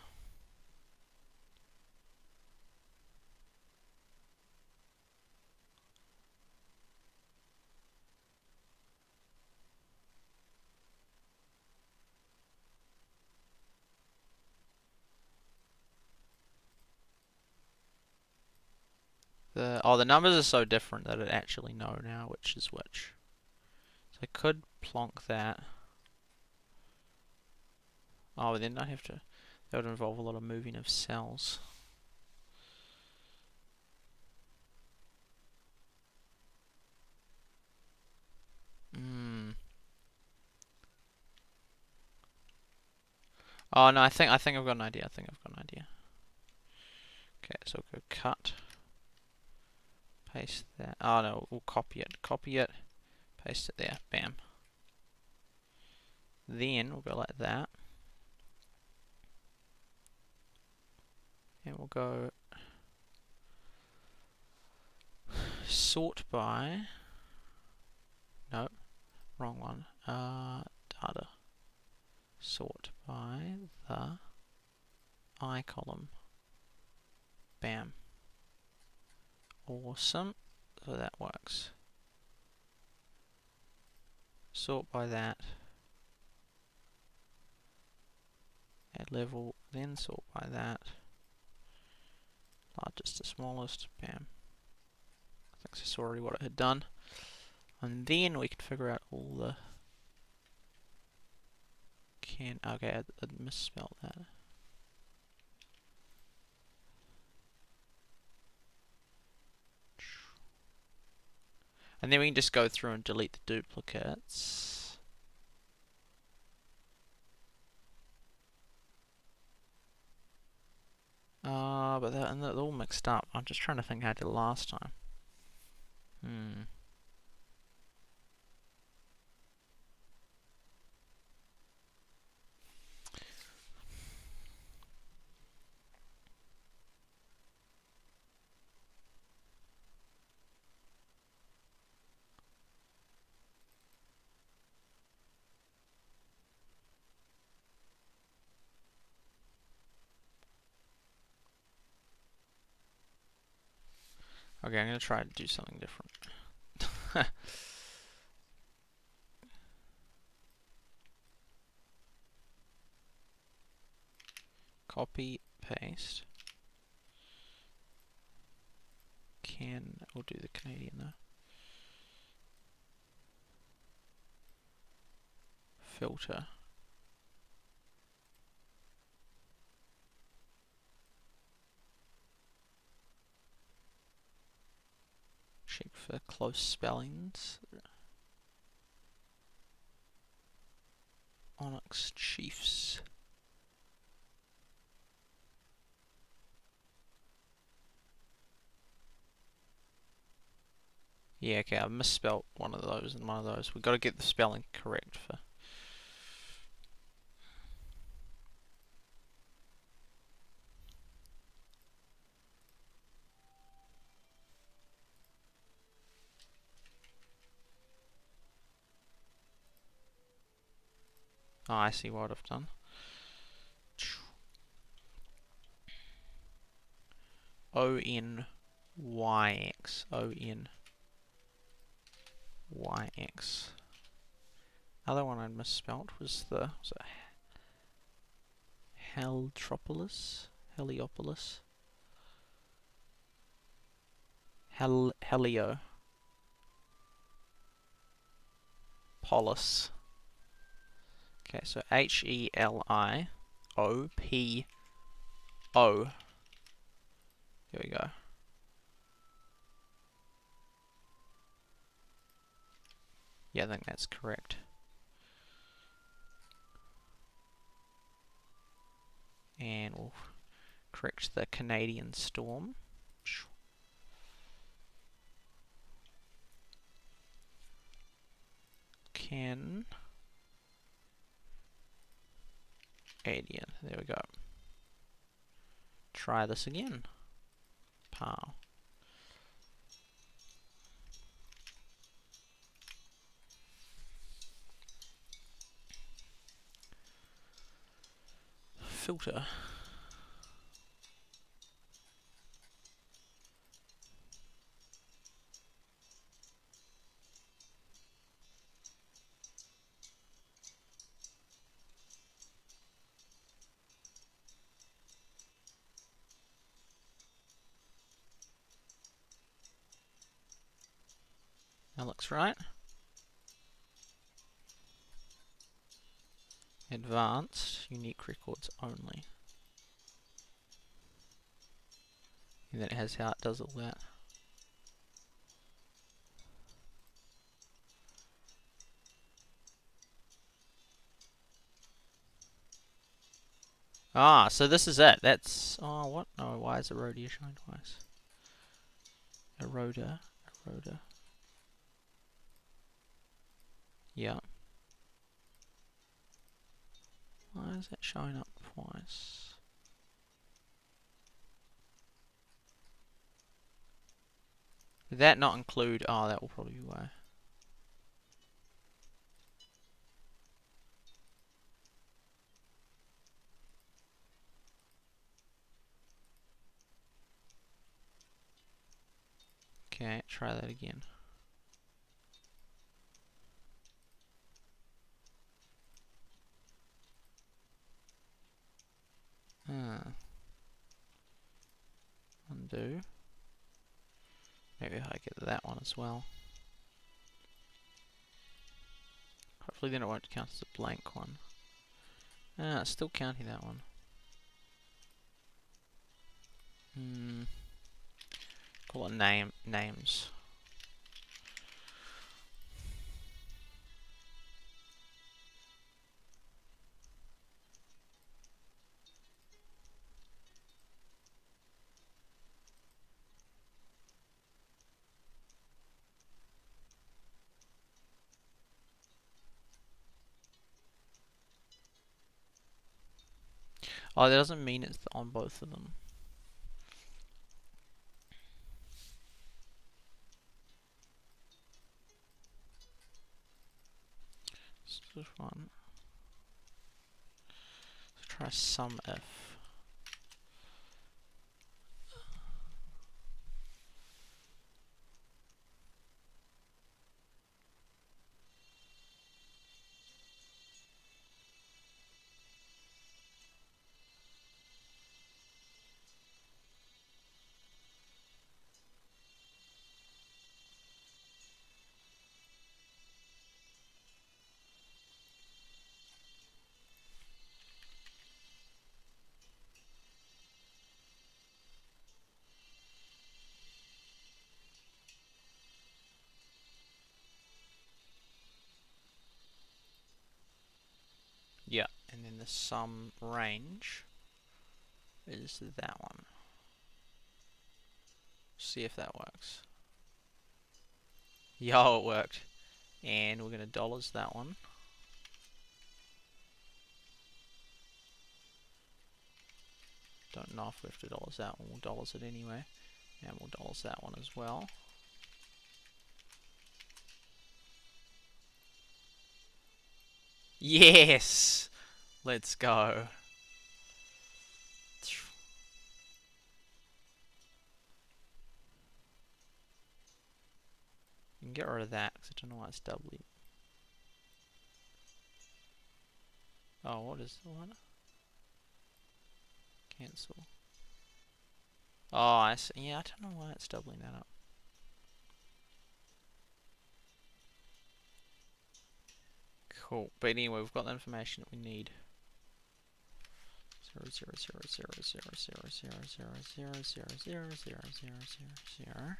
the numbers are so different that it actually know now which is which. So I could plonk that. Oh, but then I have to. That would involve a lot of moving of cells. Oh no, I think I've got an idea. Okay, so we'll go cut, paste that. Oh no, we'll copy it, paste it there. Bam. Then we'll go like that, and we'll go sort by. Nope, wrong one. Data. Sort by the I column. Bam. Awesome. So that works. Sort by that. At level, then sort by that. Largest to smallest. Bam. I think that's already what it had done. And then we can figure out all the okay, I misspelled that. And then we can just go through and delete the duplicates. But they're all mixed up. I'm just trying to think how I did it last time. Okay, I'm going to try to do something different. Copy, paste. We'll do the Canadian though. Filter. Check for close spellings. Onyx Chiefs. Yeah, okay, I misspelled one of those and one of those. We've got to get the spelling correct for. Oh, I see what I've done. O-N-Y-X. O-N-Y-X. Other one I misspelled was it Heliopolis? Heliopolis. Okay, so Heliopo. Here we go. Yeah, I think that's correct. And we'll correct the Canadian storm. Canadian. There we go. Try this again. Pow. Filter. That looks right. Advanced, unique records only. And then it has how it does all that. Ah, so this is it. That's... Oh, what? No, why is Erodia showing twice? Eroder. Yeah. Why is that showing up twice? Did that not include... Oh, that will probably be why. Okay, try that again. Undo. Maybe if I get that one as well. Hopefully then it won't count as a blank one. Ah, it's still counting that one. Call it names. Oh, that doesn't mean it's on both of them. This one. Let's try sum if. Yeah, and then the sum range is that one. See if that works. Yo, it worked. And we're gonna dollars that one. Don't know if we have to dollars that one. We'll dollars it anyway. And we'll dollars that one as well. Yes! Let's go. You can get rid of that because I don't know why it's doubly. Oh, what is the one? Cancel. Oh, I see. Yeah, I don't know why it's doubling that up. Cool. But anyway, we've got the information that we need. 0, 0, 0, 0, 0, 0, 0, 0, 0, 0, 0, 0, 0, 0, 0.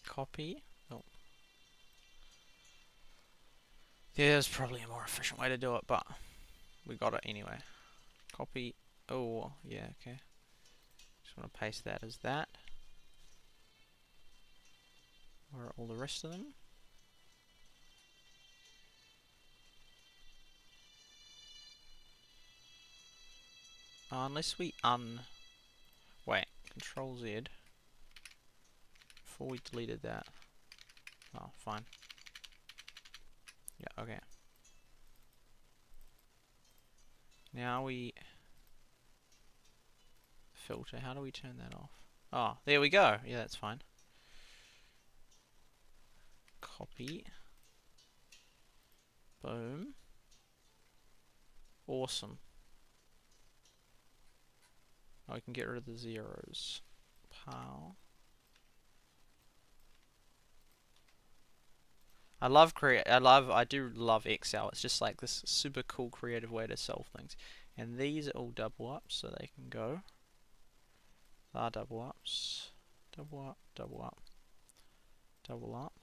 Copy. Oh. Yeah, there's probably a more efficient way to do it, but we got it anyway. Copy. Oh, yeah, okay. Just want to paste that as that. Where are all the rest of them? Unless we wait, Control Z before we deleted that. Oh, fine. Yeah, okay. Now we filter. How do we turn that off? Oh, there we go. Yeah, that's fine. Copy. Boom. Awesome. Now we can get rid of the zeros. Pow. I do love Excel. It's just like this super cool creative way to solve things. And these are all double ups, so they can go. Double ups. Double up, double up, double up.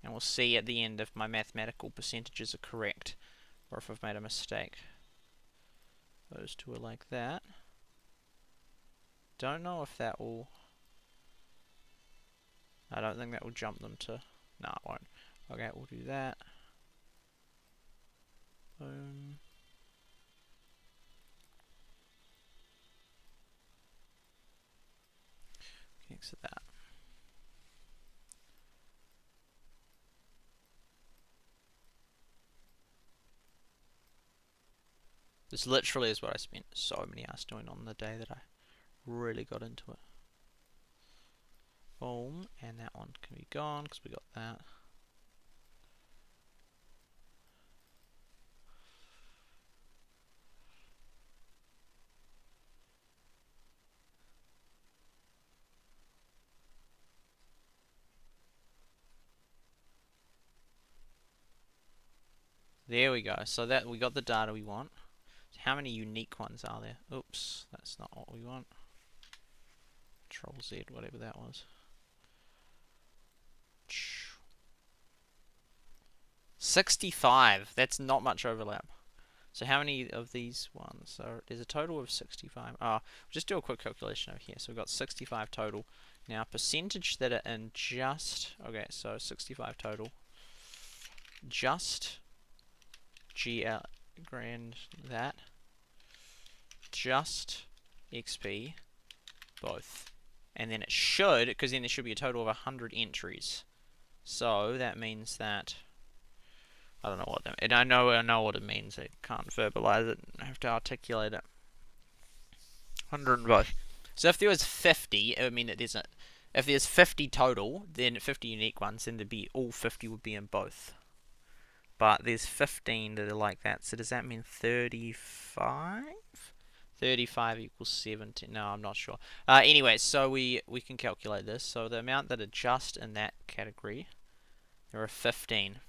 And we'll see at the end if my mathematical percentages are correct or if I've made a mistake. Those two are like that. Don't know if that will... I don't think that will jump them to... No, it won't. Okay, we'll do that. Boom. Exit that. This literally is what I spent so many hours doing on the day that I really got into it. Boom, and that one can be gone because we got that. There we go. So that we got the data we want. So how many unique ones are there? Oops, that's not what we want. Control Z, whatever that was. 65. That's not much overlap. So how many of these ones? So there's a total of 65. We'll just do a quick calculation over here. So we've got 65 total. Now percentage that are in just... Okay, so 65 total. Just GL grand that. Just XP both. And then it should, because then there should be a total of 100 entries. So that means that... I don't know what that means. I know what it means. I can't verbalize it. I have to articulate it. 100 in both. So if there was 50, it would mean that there's if there's 50 total, then 50 unique ones, then there'd be all 50 would be in both. But there's 15 that are like that. So does that mean 35? 35 equals 70. No, I'm not sure. Anyway, so we can calculate this. So the amount that are just in that category, there are 15.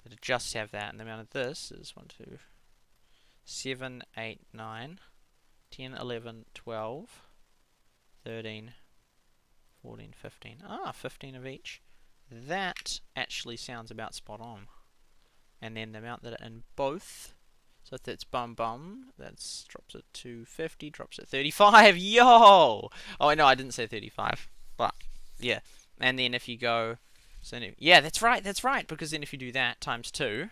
That just have that, and the amount of this is 1, 2, 7, 8, 9, 10, 11, 12, 13, 14, 15. 15 of each. That actually sounds about spot on. And then the amount that are in both, so if that's bum, that drops it to 50, drops it 35. Yo! Oh, no, I didn't say 35, but yeah. And then if you go... So yeah, that's right, because then if you do that times 2,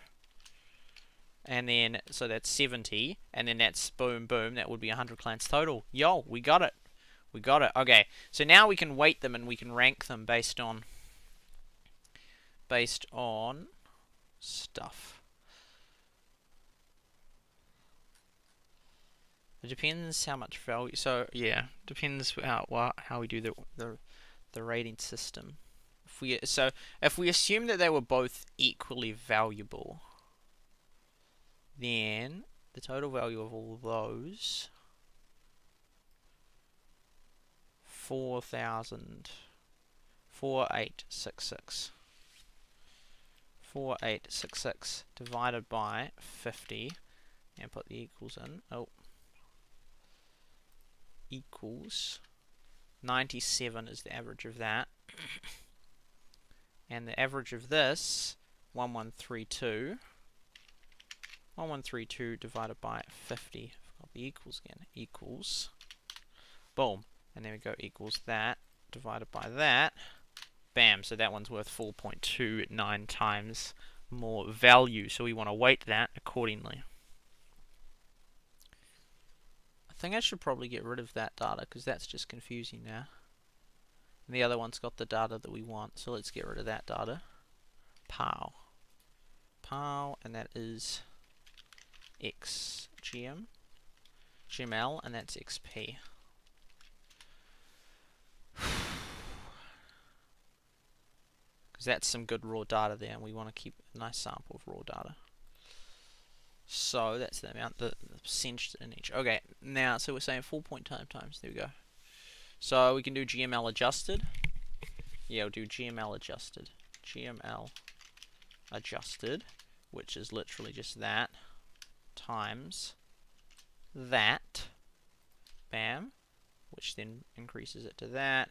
and then, so that's 70, and then that's boom, that would be 100 clans total. Yo, we got it. Okay, so now we can weight them and we can rank them based on stuff. It depends how much value, so yeah, depends how we do the rating system. If we assume that they were both equally valuable, then the total value of all those 4866 divided by 50 and put the equals in. Equals 97 is the average of that. And the average of this, 1132. 1132 divided by 50. I've got the equals again. Equals. Boom. And there we go. Equals that divided by that. Bam. So that one's worth 4.29 times more value. So we want to weight that accordingly. I think I should probably get rid of that data because that's just confusing now. And the other one's got the data that we want, so let's get rid of that data. Pow, and that is XGML, and that's XP. Because that's some good raw data there, and we want to keep a nice sample of raw data. So So that's the amount, the percentage in each. Okay, now, so we're saying 4 point times. There we go. So we can do GML adjusted. Yeah, we'll do GML adjusted. GML adjusted, which is literally just that, times that, bam, which then increases it to that,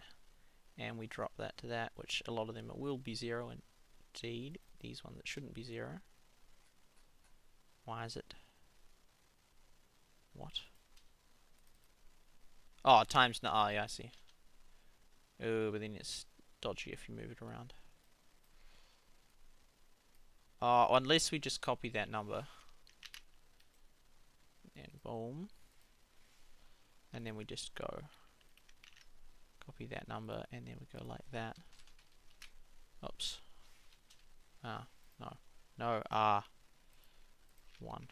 and we drop that to that, which a lot of them will be 0 indeed. These ones that shouldn't be 0. Why is it? What? Oh, times, no, oh yeah, I see. Oh, but then it's dodgy if you move it around. Oh, unless we just copy that number. And boom. And then we just go copy that number, and then we go like that. Oops. Ah, no. No, 1.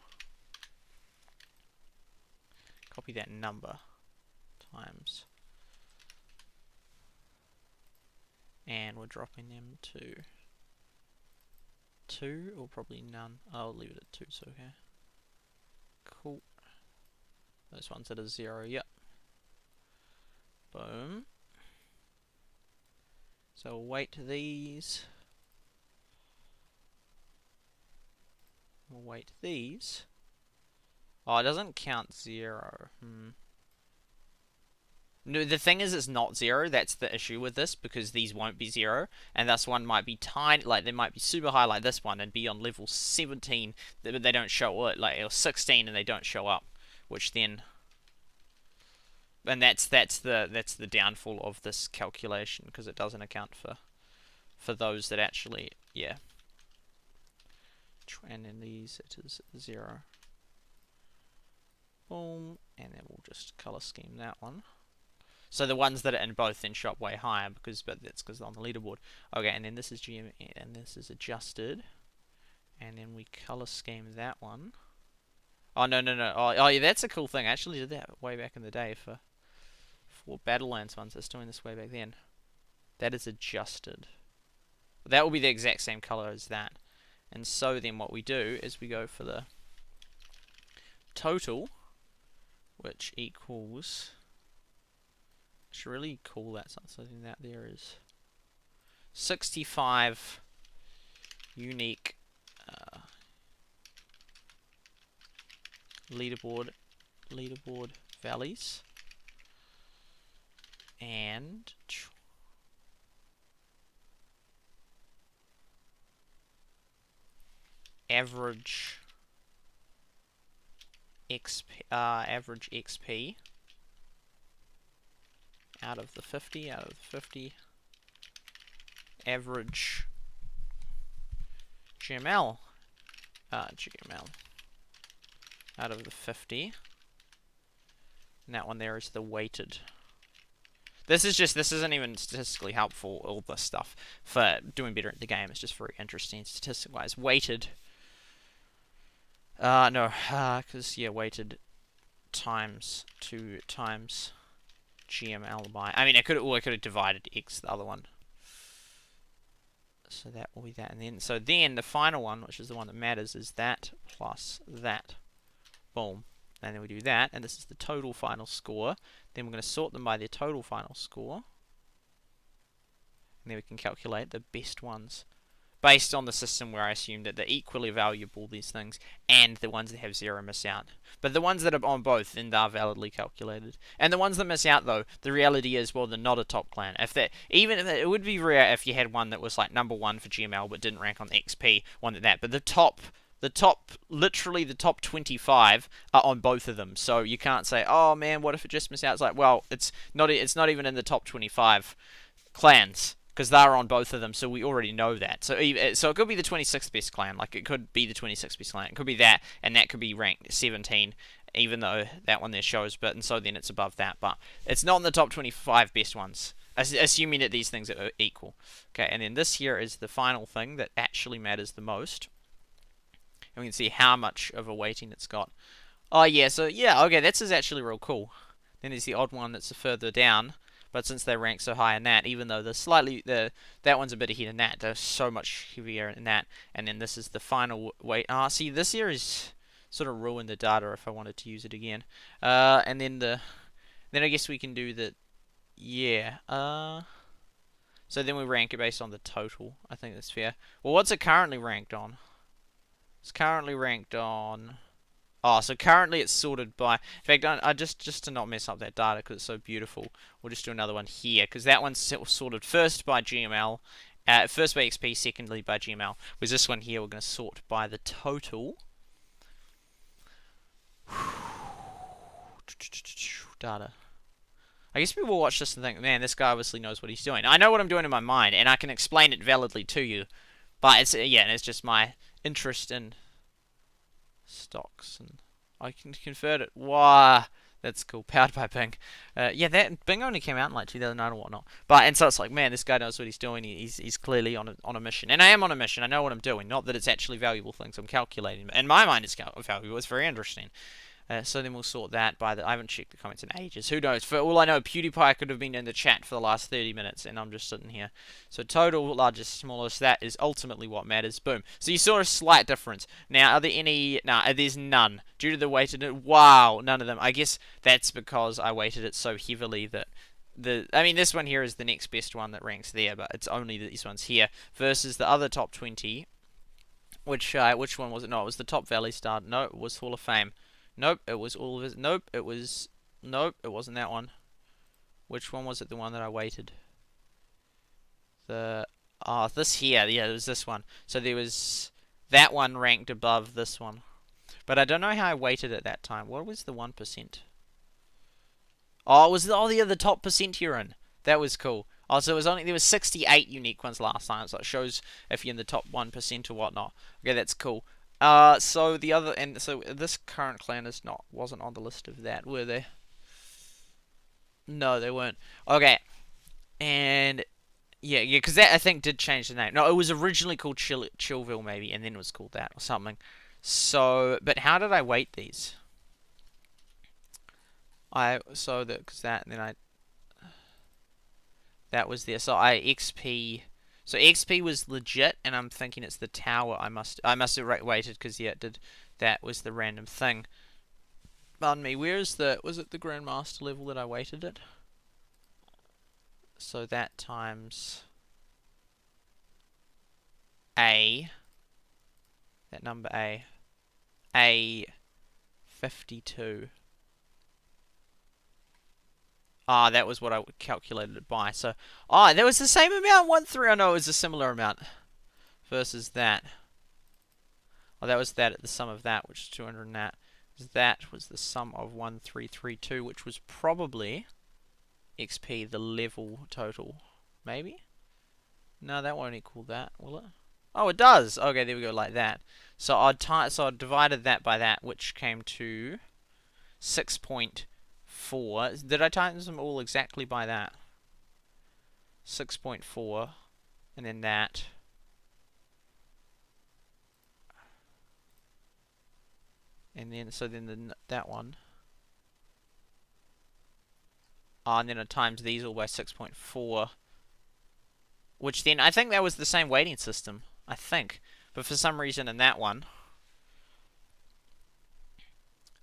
Copy that number times. And we're dropping them to 2, or probably none. I'll leave it at 2, so okay. Cool. Those ones that are 0, yep. Boom. So we'll weight these. We'll weight these. Oh, it doesn't count 0. No, the thing is, it's not 0. That's the issue with this, because these won't be 0, and this one might be tiny, like they might be super high, like this one, and be on level 17, but they don't show it, like, or 16, and they don't show up, which then, and that's the downfall of this calculation, because it doesn't account for those that actually, yeah. And in these, it is 0. Boom, and then we'll just color scheme that one. So the ones that are in both then show up way higher, but that's because they're on the leaderboard. Okay, and then this is GM, and this is adjusted, and then we color scheme that one. Oh no. Oh yeah, that's a cool thing. I actually did that way back in the day for Battlelands ones. I was doing this way back then. That is adjusted. That will be the exact same color as that. And so then what we do is we go for the total, which equals, it's really cool, that's something that there is 65 unique leaderboard valleys, and average XP out of the 50, average GML out of the 50, and that one there is the weighted. This isn't even statistically helpful, all this stuff, for doing better at the game. It's just very interesting statistic-wise. Weighted, because, yeah, weighted times 2 times GML by, I mean, I could have divided X, the other one. So that will be that, and then the final one, which is the one that matters, is that plus that. Boom. And then we do that, and this is the total final score. Then we're going to sort them by their total final score. And then we can calculate the best ones based on the system where I assume that they're equally valuable, these things, and the ones that have 0 miss out. But the ones that are on both, then are validly calculated. And the ones that miss out, though, the reality is, well, they're not a top clan. Even if it would be rare if you had one that was like number 1 for GML but didn't rank on the XP, one like that. But literally the top 25 are on both of them. So you can't say, oh man, what if it just missed out? It's like, well, it's not even in the top 25 clans, because they're on both of them, so we already know that. So it could be the 26th best clan, like it could be the 26th best clan. It could be that, and that could be ranked 17, even though that one there shows, and so then it's above that. But it's not in the top 25 best ones, assuming that these things are equal. Okay, and then this here is the final thing that actually matters the most. And we can see how much of a weighting it's got. Oh yeah, so yeah, okay, this is actually real cool. Then there's the odd one that's further down. But since they rank so high in that, even though that one's a bit ahead in that, they're so much heavier in that. And then this is the final weight. See, this here is sort of ruin the data if I wanted to use it again. And then I guess we can do the, yeah. So then we rank it based on the total. I think that's fair. Well, what's it currently ranked on? It's currently ranked on. Oh, so currently it's sorted by. In fact, I just to not mess up that data because it's so beautiful, we'll just do another one here because that one's sorted first by GML, first by XP, secondly by GML. Whereas this one here, we're going to sort by the total. Data. I guess people watch this and think, man, this guy obviously knows what he's doing. I know what I'm doing in my mind, and I can explain it validly to you. But it's it's just my interest in stocks, and I can convert it. Wow, that's cool. Powered by Bing. Yeah, that Bing only came out in like 2009 or whatnot. And so it's like, man, this guy knows what he's doing. He's clearly on a mission, and I am on a mission. I know what I'm doing. Not that it's actually valuable things I'm calculating. In my mind, it's valuable. It's very interesting. So then we'll sort that by the. I haven't checked the comments in ages. Who knows? For all I know, PewDiePie could have been in the chat for the last 30 minutes, and I'm just sitting here. So total, largest, smallest. That is ultimately what matters. Boom. So you saw a slight difference. Now, are there any? No, there's none. Due to the weighted. Wow, none of them. I guess that's because I weighted it so heavily that. I mean, this one here is the next best one that ranks there, but it's only these ones here versus the other top 20. Which one was it? No, it was the Top Valley Star. No, it was Hall of Fame. Nope, it was all of it. Nope, it wasn't that one. Which one was it? The one that I weighted. This here. Yeah, it was this one. So there was that one ranked above this one. But I don't know how I weighted it that time. What was the 1%? Oh, it was the top percent you're in. That was cool. Oh, so there was 68 unique ones last time, so it shows if you're in the top 1% or whatnot. Okay, that's cool. So this current clan wasn't on the list of that, were they? No, they weren't. Okay, and yeah, because that I think did change the name. No, it was originally called Chillville maybe, and then it was called that or something. So, but how did I weight these? That was there. So XP. So XP was legit, and I'm thinking it's the tower. I must have weighted because yeah, it did. That was the random thing. Pardon me. Was it the Grandmaster level that I weighted it? So that times A. That number A 52. That was what I calculated it by. So, that was the same amount. 1.3. Oh no, it was a similar amount versus that. Oh, that was the sum of that, which is 200 and that. That was the sum of 1332, which was probably XP, the level total. Maybe? No, that won't equal that, will it? Oh, it does. Okay, there we go, like that. So I divided that by that, which came to 6.4. Did I times them all exactly by that? 6.4, and then that. And then that one. And then I times these all by 6.4. Which then, I think that was the same weighting system. I think. But for some reason in that one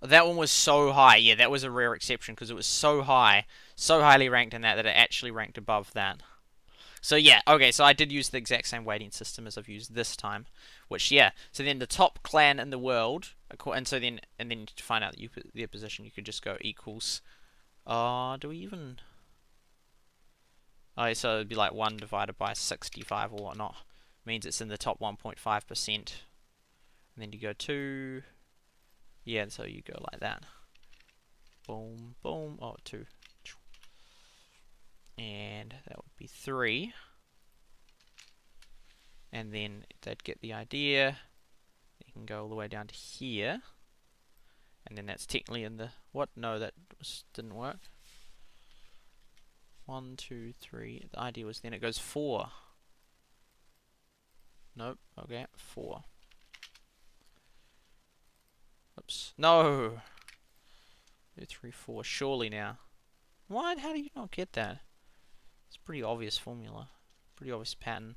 was so high. Yeah, that was a rare exception because it was so high, so highly ranked in that it actually ranked above that. So yeah, okay, so I did use the exact same weighting system as I've used this time, which yeah. So then the top clan in the world, and then to find out their position, you could just go equals. Do we even? Oh, so it'd be like 1 divided by 65 or whatnot. Means it's in the top 1.5%. And then you go 2. Yeah, and so you go like that. Boom, boom. Oh, 2. And that would be 3. And then they'd get the idea. You can go all the way down to here. And then that's technically in the... What? No, that didn't work. 1, 2, 3. The idea was then it goes 4. Nope. Okay, 4. Oops. No! 2, 3, 4. Surely now. What? How do you not get that? It's a pretty obvious formula. Pretty obvious pattern.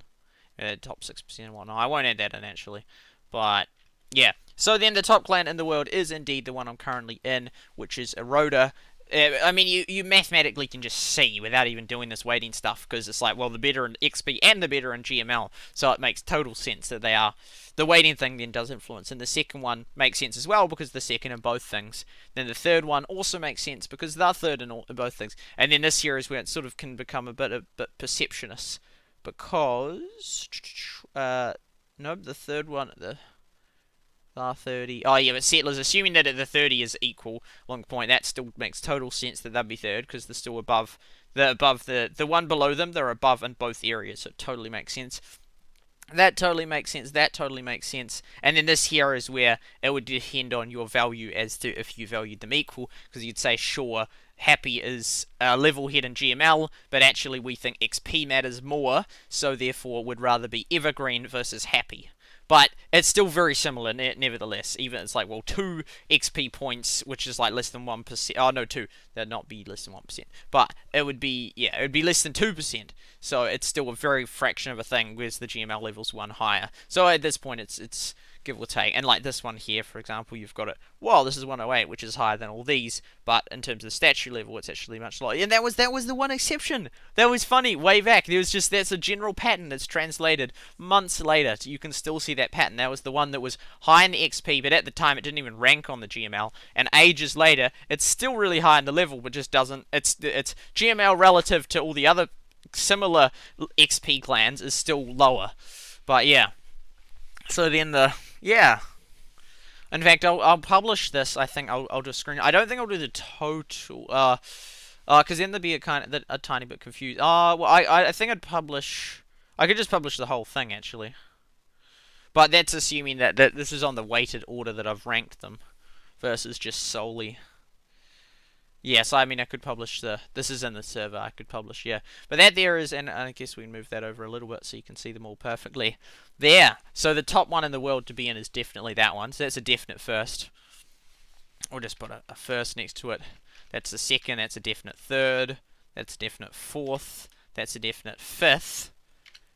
Top 6% and whatnot. I won't add that in actually. But, yeah. So then the top clan in the world is indeed the one I'm currently in, which is Eroda. I mean, you mathematically can just see without even doing this weighting stuff, because it's like, well, the better in XP and the better in GML, so it makes total sense that they are. The weighting thing then does influence, and the second one makes sense as well, because the second in both things. Then the third one also makes sense, because they're third in both things. And then this here is where it sort of can become a bit perceptionist, because... nope, the third one... R30. Oh, yeah, but settlers, assuming that the 30 is equal along point, that still makes total sense that they'd be third, because they're still above the one below them. They're above in both areas, so it totally makes sense. That totally makes sense. That totally makes sense. And then this here is where it would depend on your value as to if you valued them equal, because you'd say, sure, happy is level head in GML, but actually we think XP matters more, so therefore would rather be evergreen versus happy. But it's still very similar, nevertheless. Even it's like, well, 2 XP points, which is like less than 1%. Oh, no, 2. That'd not be less than 1%. But it would be, yeah, it would be less than 2%. So it's still a very fraction of a thing, whereas the GML level's 1 higher. So at this point, it's give or take. And like this one here, for example, you've got it, well, this is 108, which is higher than all these, but in terms of the statue level, it's actually much lower. And that was the one exception. That was funny, way back. There was just, that's a general pattern that's translated months later. So you can still see that pattern. That was the one that was high in the XP, but at the time it didn't even rank on the GML. And ages later, it's still really high in the level, but just doesn't, it's GML relative to all the other similar XP clans is still lower. But yeah. So then yeah. In fact, I'll publish this. I think I'll do a screen. I don't think I'll do the total. Because then there'd be a tiny bit confused. Well, I think I'd publish. I could just publish the whole thing actually. But that's assuming that this is on the weighted order that I've ranked them, versus just solely. Yes, I mean I could publish this is in the server, I could publish, yeah. But that there is, and I guess we can move that over a little bit so you can see them all perfectly. There! So the top one in the world to be in is definitely that one, so that's a definite first. We'll just put a first next to it. That's a second, that's a definite third, that's a definite fourth, that's a definite fifth,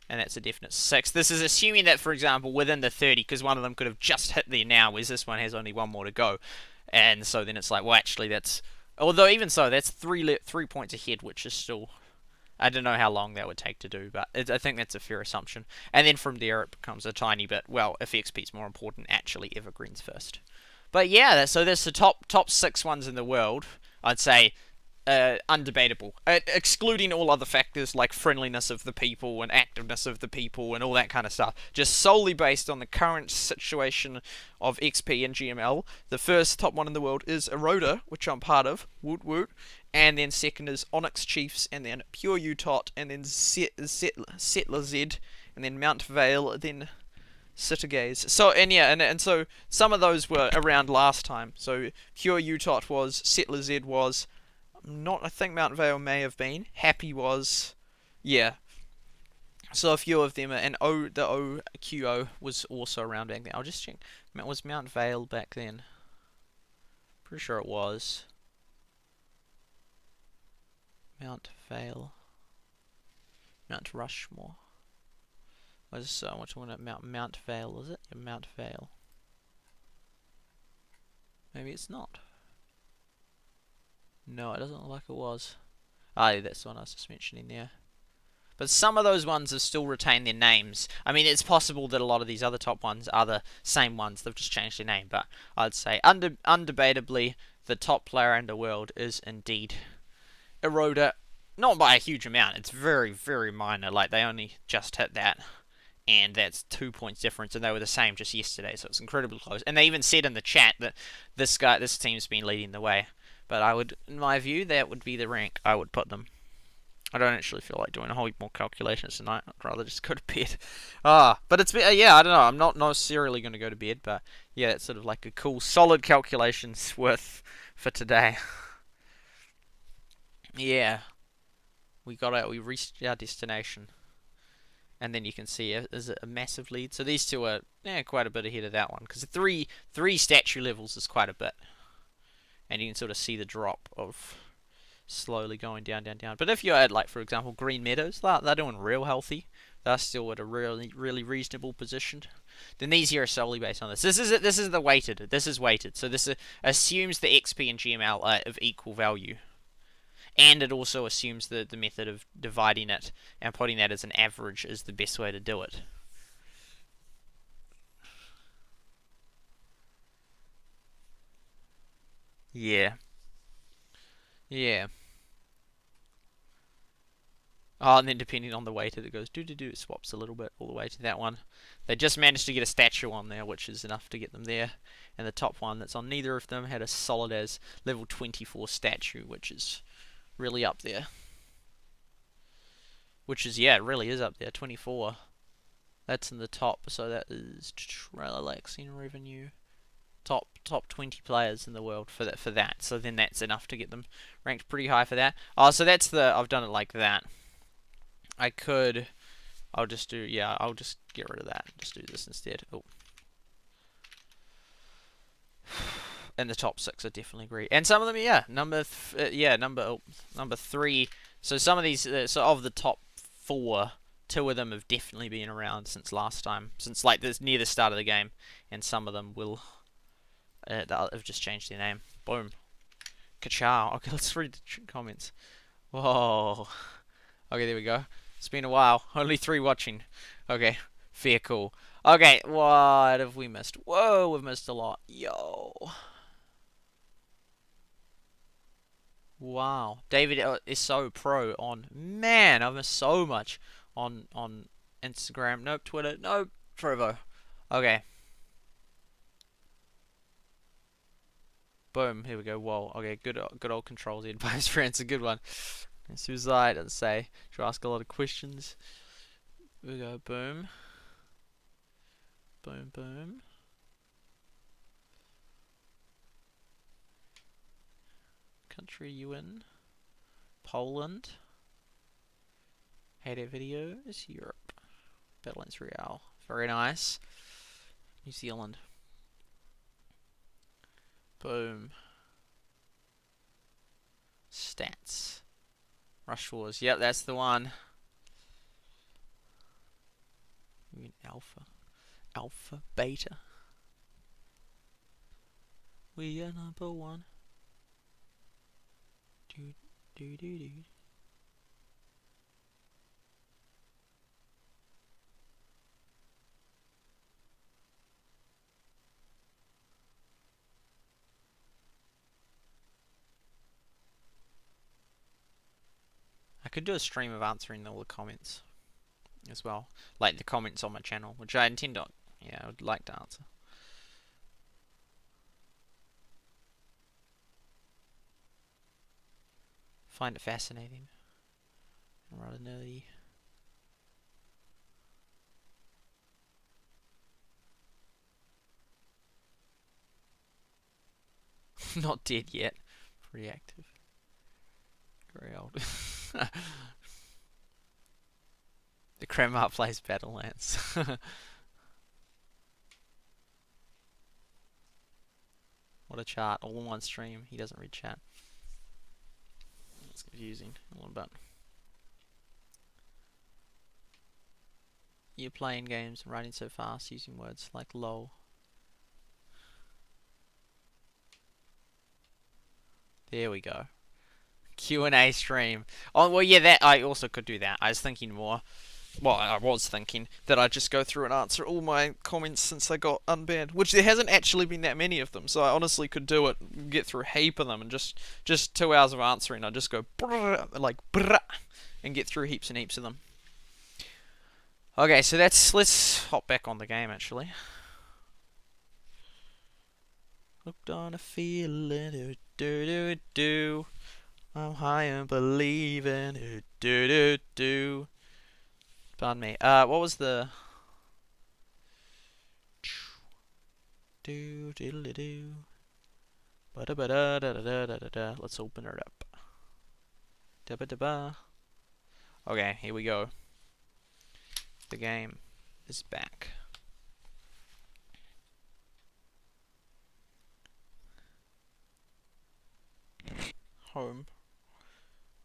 and that's a definite sixth. This is assuming that, for example, within the 30, because one of them could have just hit there now, whereas this one has only one more to go. And so then it's like, well actually that's... Although even so, that's 3 points ahead, which is still... I don't know how long that would take to do, but I think that's a fair assumption. And then from there it becomes a tiny bit, well, if XP is more important, actually evergreens first. But yeah, so that's the top 6 ones in the world. I'd say undebatable. Excluding all other factors like friendliness of the people and activeness of the people and all that kind of stuff. Just solely based on the current situation of XP and GML. The first top one in the world is Eroda, which I'm part of. Woot woot. And then second is Onyx Chiefs, and then Pure Utot, and then Settler Z, and then Mount Vale, then Sittergaze. So, and yeah, and so some of those were around last time. So Pure Utot was, Settler Z was, not, I think Mount Vale may have been. Happy was, yeah. So a few of them, and the OQO was also around back then. I'll just check. Was Mount Vale back then? Pretty sure it was. Mount Vale. Mount Rushmore. What's we're talking about Mount Vale, is it? Yeah, Mount Vale. Maybe it's not. No, it doesn't look like it was. Ah, that's the one I was just mentioning there. But some of those ones have still retained their names. I mean, it's possible that a lot of these other top ones are the same ones. They've just changed their name. But I'd say, undebatably, the top player in the world is indeed Eroda. Not by a huge amount. It's very, very minor. Like, they only just hit that. And that's 2 points difference. And they were the same just yesterday. So it's incredibly close. And they even said in the chat that this team's been leading the way. But I would, in my view, that would be the rank I would put them. I don't actually feel like doing a whole heap more calculations tonight. I'd rather just go to bed. But it's yeah, I don't know. I'm not necessarily going to go to bed, but yeah, it's sort of like a cool, solid calculations worth for today. Yeah, we reached our destination, and then you can see is it a massive lead. So these two are quite a bit ahead of that one because three statue levels is quite a bit, and you can sort of see the drop of. Slowly going down. But if you add, like, for example, Green Meadows, they're doing real healthy. They're still at a really reasonable position. then these here are solely based on this. This is the weighted. This is weighted. So this assumes the XP and GML are of equal value. And it also assumes the method of dividing it and putting that as an average is the best way to do it. Yeah. Yeah. Oh, and then depending on the weighted, it goes it swaps a little bit all the way to that one. They just managed to get a statue on there, which is enough to get them there. And the top one that's on neither of them had a solid as level 24 statue, which is really up there. Which is, yeah, it really is up there. 24. That's in the top, so that is relaxing revenue. Top 20 players in the world for that. So then that's enough to get them ranked pretty high for that. Oh, so that's I've done it like that. I'll just get rid of that. Just do this instead. Oh. And the top 6 are definitely great. And some of them, yeah, number 3. So some of these, so of the top 4, 2 of them have definitely been around since last time, since like this near the start of the game, and some of them will have just changed their name. Boom. Ka-chow. Okay, let's read the comments. Whoa. Okay, there we go. It's been a while. Only 3 watching. Okay, fair, cool. Okay, what have we missed? Whoa, we've missed a lot. Yo. Wow. David is so pro on... Man, I've missed so much on Instagram. Nope, Twitter. Nope, Trovo. Okay. Boom, here we go. Whoa. Okay, good old controls. The advice friends, a good one. SuperSight doesn't say. Should ask a lot of questions. Here we go. Boom. Boom, boom. Country you in? Poland. Hey there videos. Europe. Badlands Real. Very nice. New Zealand. Boom. Stats. Rush Wars. Yep, that's the one. You mean Alpha? Alpha? Beta? We are number 1. Do. I could do a stream of answering all the comments as well, like the comments on my channel, which I intend on. Yeah, I would like to answer. Find it fascinating and rather nerdy. Not dead yet. Pretty active. Very old. The Kremart plays Battlelands. What a chart. All in one stream. He doesn't read chat. It's confusing a little bit. You're playing games and writing so fast using words like lol. There we go. Q&A stream. Oh, well, yeah, that I also could do that. I was thinking more. Well, I was thinking that I'd just go through and answer all my comments since I got unbanned, which there hasn't actually been that many of them, so I honestly could do it, get through a heap of them, and just 2 hours of answering. I'd just go like and get through heaps and heaps of them. Okay, so let's hop back on the game actually. Hooked on a feeling, do. I'm high and believing, do. Pardon me. What was the... Do. Let's open it up. Okay, here we go. The game is back. Home.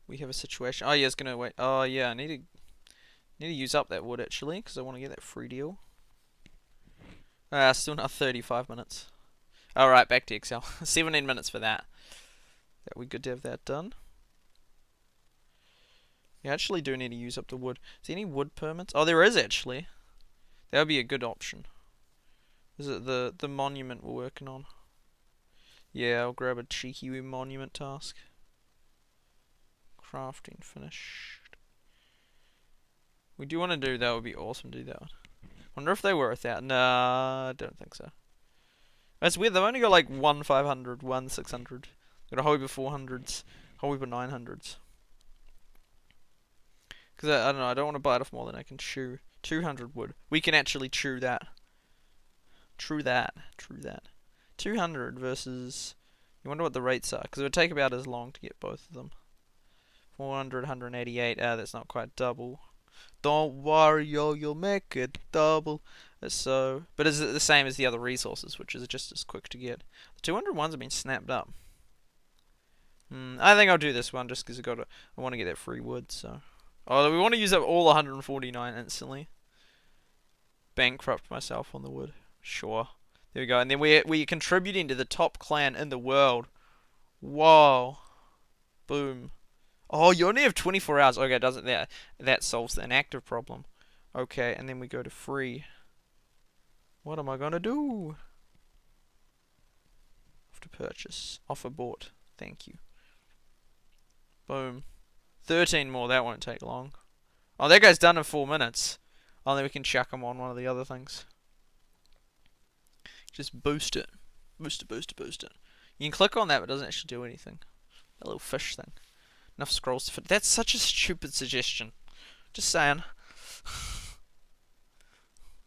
We have a situation. Oh yeah, it's gonna wait. Oh yeah, I need to use up that wood actually, because I want to get that free deal. Still not 35 minutes. Alright, back to Excel. 17 minutes for that. That we good to have that done. You actually do need to use up the wood. Is there any wood permits? Oh, there is actually. That would be a good option. Is it the monument we're working on? Yeah, I'll grab a cheeky monument task. Crafting finished. We do want to do that. Would be awesome to do that one. Wonder if they were without. Nah, I don't think so. That's weird. They've only got like 1 500, 1 600. Got a whole heap of 400s, a whole heap of 900s. Because I don't know. I don't want to bite off more than I can chew. 200 wood. We can actually chew that. True that. 200 versus. You wonder what the rates are, because it would take about as long to get both of them. 400, 188. That's not quite double. Don't worry, yo, you'll make it double. So, but is it the same as the other resources, which is just as quick to get? The 200 ones have been snapped up. I think I'll do this one just because I want to get that free wood. So, oh, we want to use up all 149 instantly. Bankrupt myself on the wood. Sure. There we go. And then we're contributing to the top clan in the world. Whoa. Boom. Oh, you only have 24 hours. Okay, doesn't that solves the inactive problem. Okay, and then we go to free. What am I gonna do? Have to purchase. Offer bought. Thank you. Boom. 13 more. That won't take long. Oh, that guy's done in 4 minutes. Oh, then we can chuck him on one of the other things. Just boost it. Boost it. You can click on that, but it doesn't actually do anything. That little fish thing. Enough scrolls to fit. That's such a stupid suggestion. Just saying.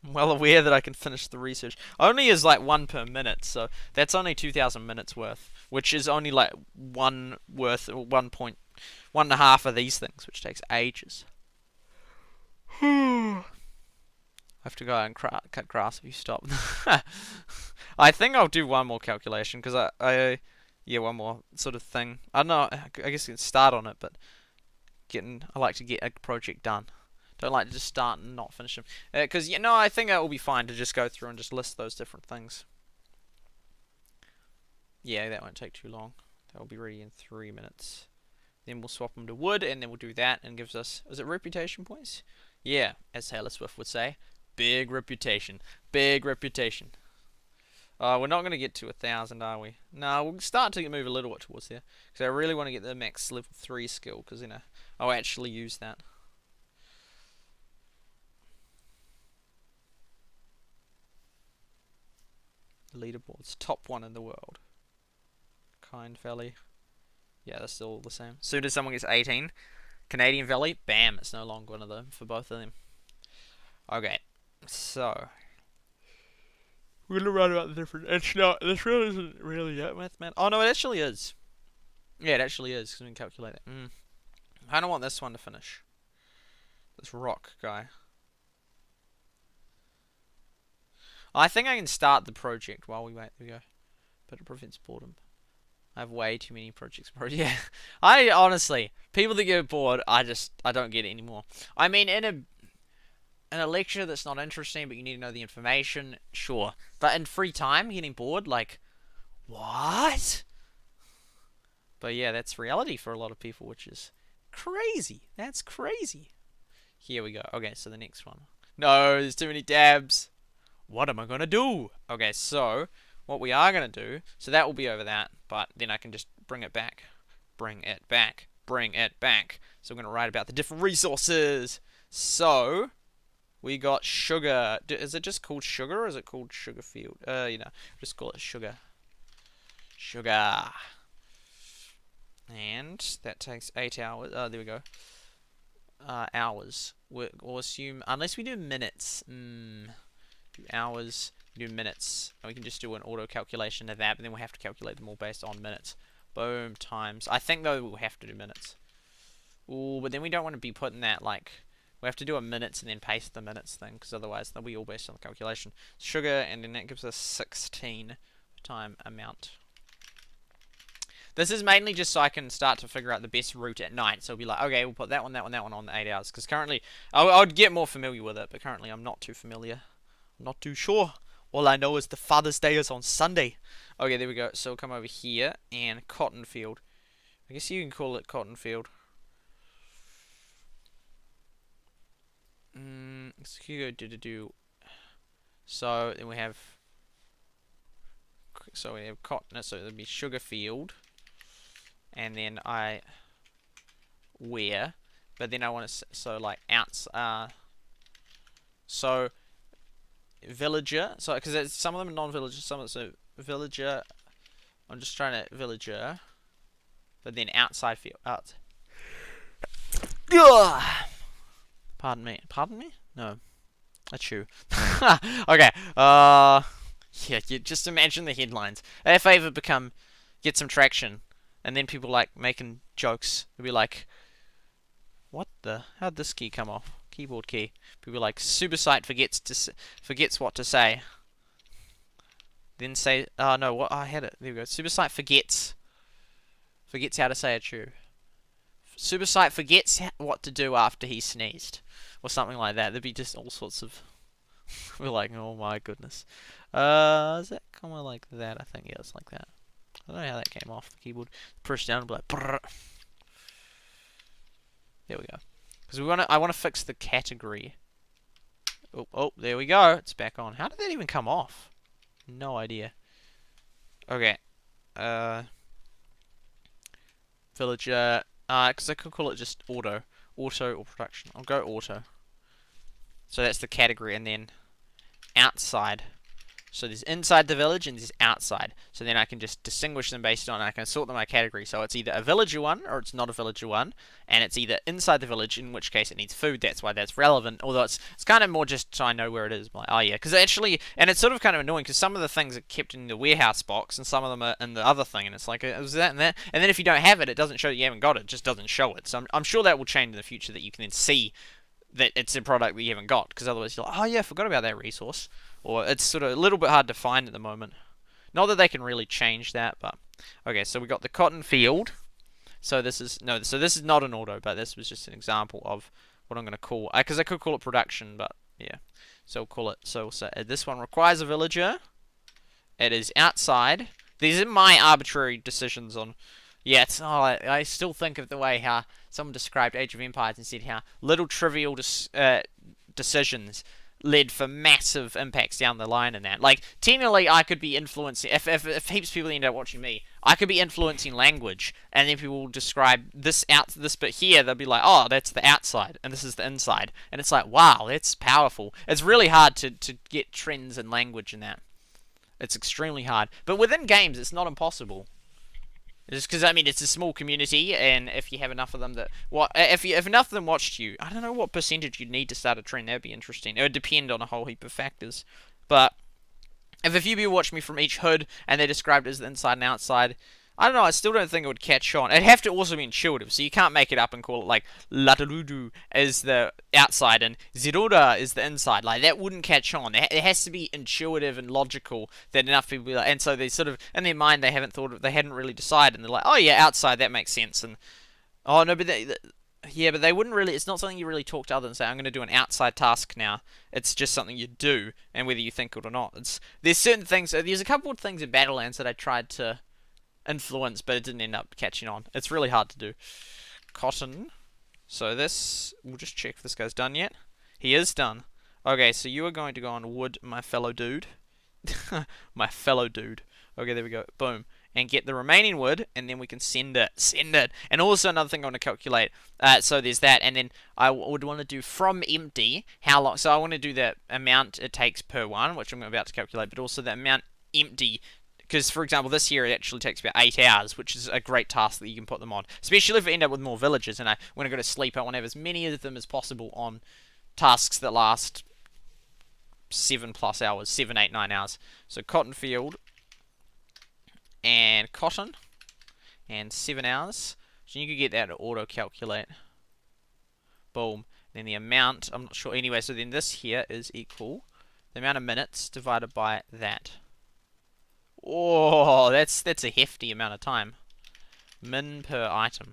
I'm well aware that I can finish the research. Only is like 1 per minute, so that's only 2,000 minutes worth, which is only like 1.5 of these things, which takes ages. I have to go out and cut grass if you stop. I think I'll do one more calculation because yeah, one more sort of thing. I don't know. I guess you can start on it, but I like to get a project done. Don't like to just start and not finish them. Because I think it will be fine to just go through and just list those different things. Yeah, that won't take too long. That will be ready in 3 minutes. Then we'll swap them to wood, and then we'll do that, and gives us, is it reputation points? Yeah, as Taylor Swift would say, big reputation. Big reputation. We're not going to get to 1,000, are we? No, we'll start to move a little bit towards there. Because I really want to get the max level 3 skill, because, I'll actually use that. Leaderboards. Top 1 in the world. Kind Valley. Yeah, that's still the same. As soon as someone gets 18, Canadian Valley, bam, it's no longer one of them for both of them. Okay, so we're gonna write about the different. It's not. This really isn't really that math, man. Oh no, it actually is. Yeah, it actually is because we can calculate it. I don't want this one to finish. This rock guy. I think I can start the project while we wait. There we go. But it prevents boredom. I have way too many projects. Yeah, I honestly, people that get bored, I don't get it anymore. I mean, in a lecture that's not interesting, but you need to know the information, sure. But in free time, getting bored, like, what? But yeah, that's reality for a lot of people, which is crazy. That's crazy. Here we go. Okay, so the next one. No, there's too many tabs. What am I gonna do? Okay, so what we are going to do, so that will be over that, but then I can just bring it back. Bring it back. Bring it back. So we're going to write about the different resources. So, we got sugar. Is it just called sugar, or is it called sugar field? Just call it sugar. Sugar. And that takes 8 hours. There we go. Hours. We'll assume, unless we do minutes. Do hours. Do minutes, and we can just do an auto calculation of that, but then we'll have to calculate them all based on minutes. Boom, times. I think though we'll have to do minutes. Ooh, but then we don't want to be putting that like, we have to do a minutes and then paste the minutes thing, because otherwise they'll be all based on the calculation. Sugar, and then that gives us 16 time amount. This is mainly just so I can start to figure out the best route at night. So we'll be like, okay, we'll put that one on the 8 hours, because currently I would get more familiar with it, but currently I'm not too familiar. I'm not too sure. All I know is the Father's Day is on Sunday. Okay, there we go. So we'll come over here and cotton field. I guess you can call it cotton field. So here do. So then we have. So we have cotton. So there'll be sugar field, and then I where, but then I want to so like outs. So villager. So because some of them are non-villager, some of them so villager. I'm just trying to villager, but then outside field. Out. Ugh. Pardon me. Pardon me? No. That's you. Okay. Yeah, you just imagine the headlines. If they ever get some traction, and then people like making jokes, they'll be like, what the? How'd this key come off? Keyboard key. People like, SuperSight forgets what to say. Then say, oh no, what? I had it. There we go. SuperSight forgets how to say a tune. SuperSight forgets what to do after he sneezed, or something like that. There'd be just all sorts of. We're like, oh my goodness. Is that kind of like that? I think yeah, it's like that. I don't know how that came off the keyboard. Push down and be like, brrr. There we go. Because I want to fix the category. Oh, there we go. It's back on. How did that even come off? No idea. Okay. Villager. Because I could call it just auto or production. I'll go auto. So that's the category, and then outside. So there's inside the village and there's outside. So then I can just distinguish them based on, I can sort them by category. So it's either a villager one or it's not a villager one. And it's either inside the village, in which case it needs food, that's why that's relevant. Although it's kind of more just so I know where it is. Like, oh yeah, because actually, and it's sort of kind of annoying because some of the things are kept in the warehouse box and some of them are in the other thing. And it's like, is that and that? And then if you don't have it, it doesn't show that you haven't got it. It just doesn't show it. So I'm sure that will change in the future, that you can then see that it's a product that you haven't got, because otherwise you're like, oh yeah, I forgot about that resource. Or it's sort of a little bit hard to find at the moment. Not that they can really change that, but okay. So we got the cotton field. So this is this is not an auto, but this was just an example of what I'm going to call, because I could call it production, but yeah. So we'll call it. So this one requires a villager. It is outside. These are my arbitrary decisions on. Yeah, I still think of the way how someone described Age of Empires and said how little trivial decisions led for massive impacts down the line in that. Like, technically, I could be influencing, if heaps of people end up watching me, I could be influencing language, and then people will describe this bit here, they'll be like, oh, that's the outside, and this is the inside. And it's like, wow, that's powerful. It's really hard to get trends in language in that. It's extremely hard. But within games, it's not impossible. Just because, I mean, it's a small community, and if you have enough of them that... if enough of them watched you, I don't know what percentage you'd need to start a trend. That would be interesting. It would depend on a whole heap of factors. But if a few people watch me from each hood, and they're described as the inside and outside, I don't know, I still don't think it would catch on. It'd have to also be intuitive, so you can't make it up and call it like Latarudu is the outside and Zirora is the inside. Like, that wouldn't catch on. It has to be intuitive and logical that enough people be like, and so they sort of, in their mind, they hadn't really decided, and they're like, oh yeah, outside, that makes sense, and oh no, but but they wouldn't really, it's not something you really talk to others and say, I'm going to do an outside task now. It's just something you do, and whether you think it or not. There's certain things, there's a couple of things in Battlelands that I tried to influence, but it didn't end up catching on. It's really hard to do. Cotton. So this, we'll just check if this guy's done yet. He is done. Okay, so you are going to go on wood, my fellow dude. My fellow dude. Okay, there we go. Boom. And get the remaining wood, and then we can send it. Send it. And also another thing I want to calculate. So there's that, and then I would want to do from empty, how long. So I want to do the amount it takes per one, which I'm about to calculate, but also the amount empty. Because, for example, this here, it actually takes about 8 hours, which is a great task that you can put them on. Especially if we end up with more villagers, and when I go to sleep, I want to have as many of them as possible on tasks that last 7+ hours, 7, 8, 9 hours. So cotton field, and cotton, and 7 hours. So you could get that to auto-calculate. Boom. Then the amount, I'm not sure. Anyway, so then this here is equal the amount of minutes divided by that. Oh, that's a hefty amount of time. Min per item.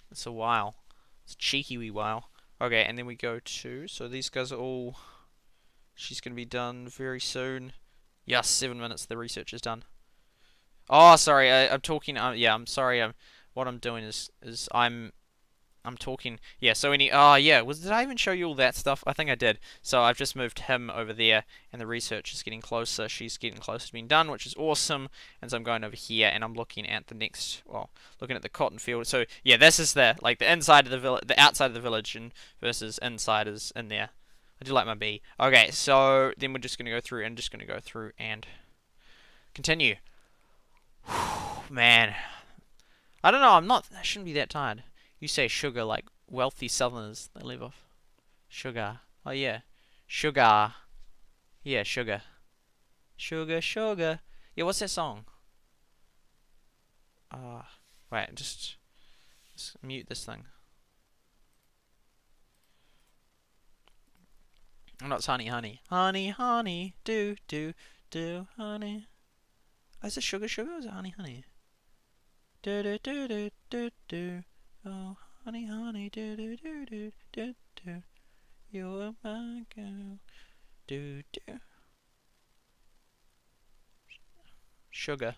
That's a while. It's a cheeky wee while. Okay, and then we go to... So these guys are all... She's going to be done very soon. Yes, 7 minutes. The research is done. Oh, sorry. I'm talking. Yeah, I'm sorry. What I'm doing is I'm talking. Yeah. So any. Oh, yeah. Did I even show you all that stuff? I think I did. So I've just moved him over there, and the research is getting closer. She's getting closer to being done, which is awesome. And so I'm going over here, and I'm looking at the next. Well, looking at the cotton field. So yeah, this is the inside of the village, the outside of the village, and versus inside is in there. I do like my bee. Okay, so then we're just gonna go through and continue. Man, I don't know. I shouldn't be that tired. You say sugar like wealthy Southerners. They live off sugar. Oh yeah, sugar. Yeah, sugar. Sugar, sugar. Yeah, what's that song? Wait, just mute this thing. Oh, no, it's honey, honey, honey, honey. Do do do, honey. Oh, is it sugar, sugar? Or is it honey, honey? Do do do do do do. Oh, honey, honey, do do do do do do. You're my girl. Do do. Sugar.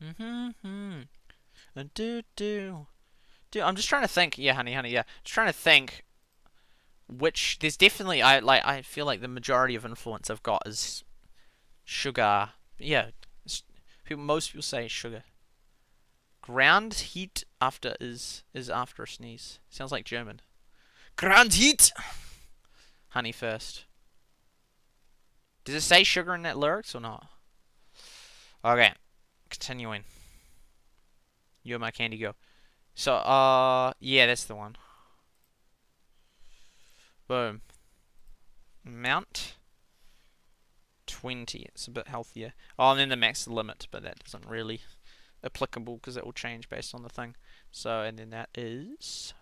Mm-hmm. Do do. Do. I'm just trying to think. Yeah, honey, honey. Yeah, just trying to think. Which there's definitely I feel like the majority of influence I've got is sugar. Yeah, most people say sugar. Ground heat after is after a sneeze. Sounds like German. Ground heat. Honey first. Does it say sugar in that lyrics or not? Okay, continuing. You're my candy girl. So, yeah, that's the one. Boom. Mount 20. It's a bit healthier. Oh, and then the max limit, but that isn't really applicable because it will change based on the thing. So, and then that is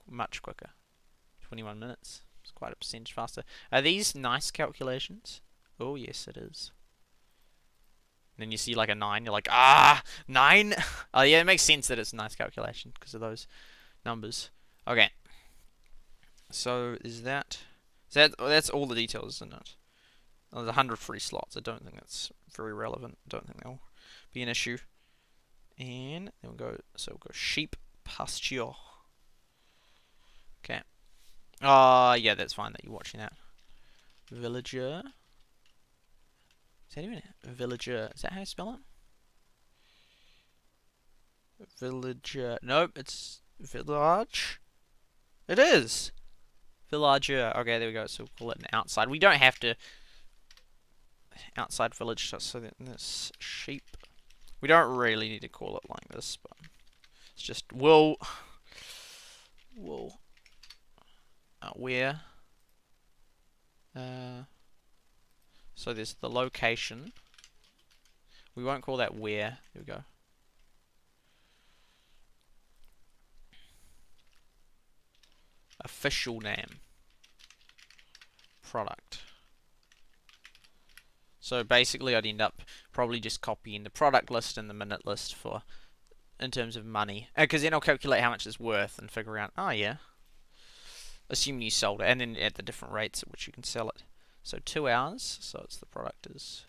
much quicker. 21 minutes. It's quite a percentage faster. Are these nice calculations? Oh, yes, it is. And then you see like a 9, you're like, 9? Oh, yeah, it makes sense that it's a nice calculation because of those numbers. Okay. So, that's all the details, isn't it? There's 100 free slots. I don't think that's very relevant. I don't think that'll be an issue. And then we'll go sheep pasture. Okay. Yeah, that's fine that you're watching that. Villager. Is that even it? Villager. Is that how you spell it? Villager. Nope, it's village. It is. Villager. Okay, there we go. So we'll call it an outside. We don't have to outside village. So this sheep. We don't really need to call it like this, but it's just wool. Where? So there's the location. We won't call that where. Here we go. Official name. Product. So basically I'd end up probably just copying the product list and the minute list for in terms of money. Because then I'll calculate how much it's worth and figure out, oh yeah. Assuming you sold it, and then at the different rates at which you can sell it. So 2 hours, so it's the product is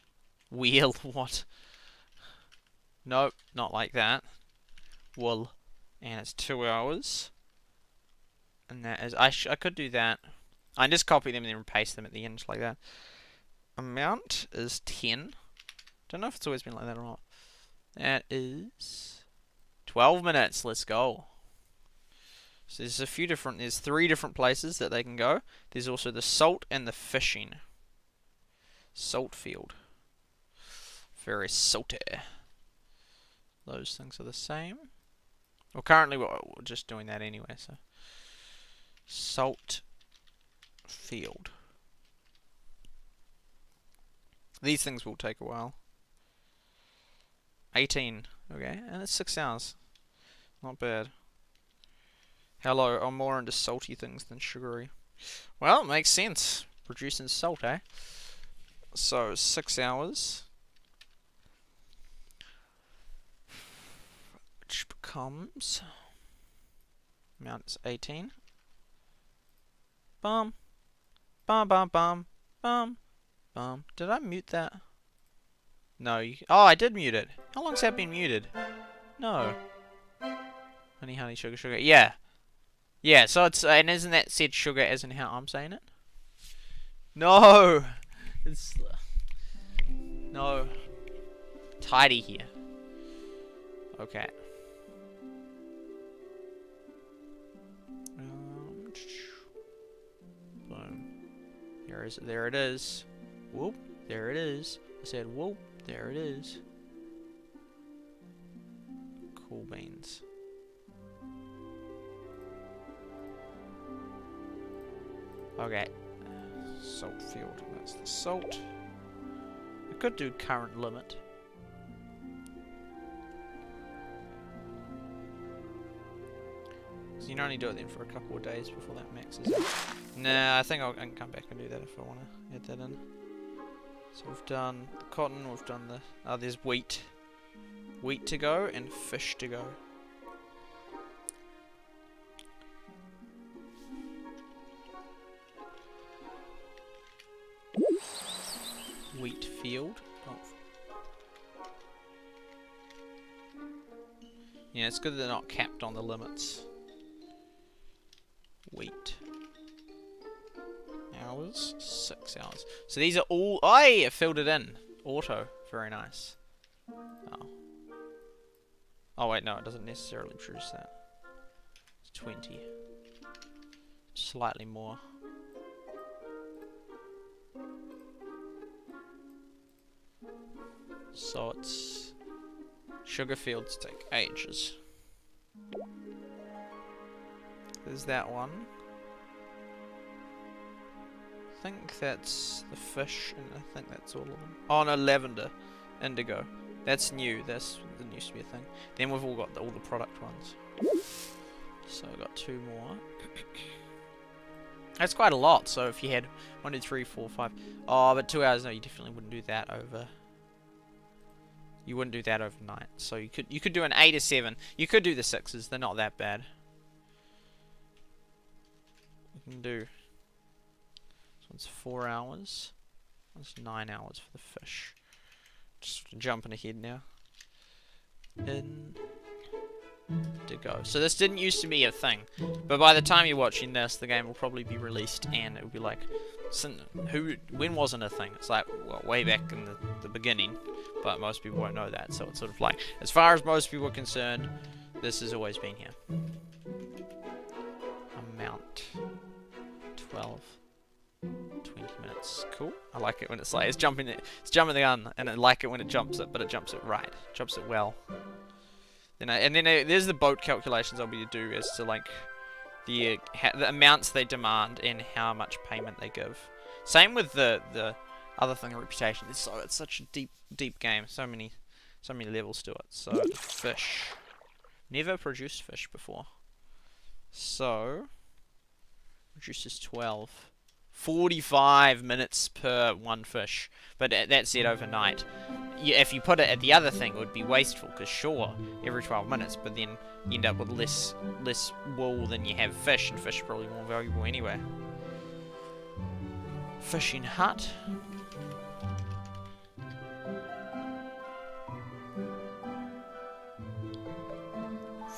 wheel, what? Nope, not like that. Wool. And it's 2 hours. And that is, I could do that. I just copy them and then paste them at the end like that. Amount is 10. Don't know if it's always been like that or not. That is 12 minutes. Let's go. So there's 3 different places that they can go. There's also the salt and the fishing. Salt field. Very salty. Those things are the same. Well, currently we're just doing that anyway, so. Salt field. These things will take a while. 18. Okay, and it's 6 hours. Not bad. Hello, I'm more into salty things than sugary. Well, it makes sense. Producing salt, eh? So, 6 hours. Which becomes... amount is 18. Bum. Bum, bum, bum. Bum. Bum. Did I mute that? No. Oh, I did mute it. How long's that been muted? No. Honey, honey, sugar, sugar. Yeah. Yeah, so it's... and isn't that said sugar as in how I'm saying it? No! It's... no. Tidy here. Okay. Boom. There it is. Whoop. There it is. I said whoop. There it is. Cool beans. Okay. Salt field. That's the salt. I could do current limit. So you can only do it then for a couple of days before that maxes out. Nah, I think I can come back and do that if I want to add that in. So we've done the cotton, we've done the... oh, there's wheat. Wheat to go and fish to go. Wheat field. Oh. Yeah, it's good that they're not capped on the limits. Wheat. Hours, 6 hours. So these are all... I filled it in. Auto. Very nice. Oh. Oh wait, no, it doesn't necessarily produce that. It's 20. Slightly more. So it's... sugar fields take ages. There's that one. I think that's the fish, and I think that's all of them. Oh no, lavender. Indigo. That's new. That used to be a thing. Then we've all got all the product ones. So I've got 2 more. That's quite a lot. So if you had 1, 2, 3, 4, 5. Oh, but 2 hours. No, you definitely wouldn't do that over. You wouldn't do that overnight. So you could do an 8 or 7. You could do the 6s. They're not that bad. You can do. This one's 4 hours. That's 9 hours for the fish. Just jumping ahead now. In to go. So this didn't used to be a thing, but by the time you're watching this, the game will probably be released, and it will be like, when wasn't a thing? It's like, well, way back in the beginning, but most people won't know that. So it's sort of like, as far as most people are concerned, this has always been here. Amount 12. 20 minutes. Cool. I like it when it's like it's jumping the gun, and I like it when it jumps it, but it jumps it right. Jumps it well. Then there's the boat calculations I'll be to do as to like the amounts they demand and how much payment they give. Same with the other thing, reputation. It's such a deep game. So many levels to it. So fish. Never produced fish before. So produces 12. 45 minutes per one fish, but that's it overnight. If you put it at the other thing, it would be wasteful, because sure, every 12 minutes, but then you end up with less wool than you have fish, and fish are probably more valuable anyway. Fishing hut.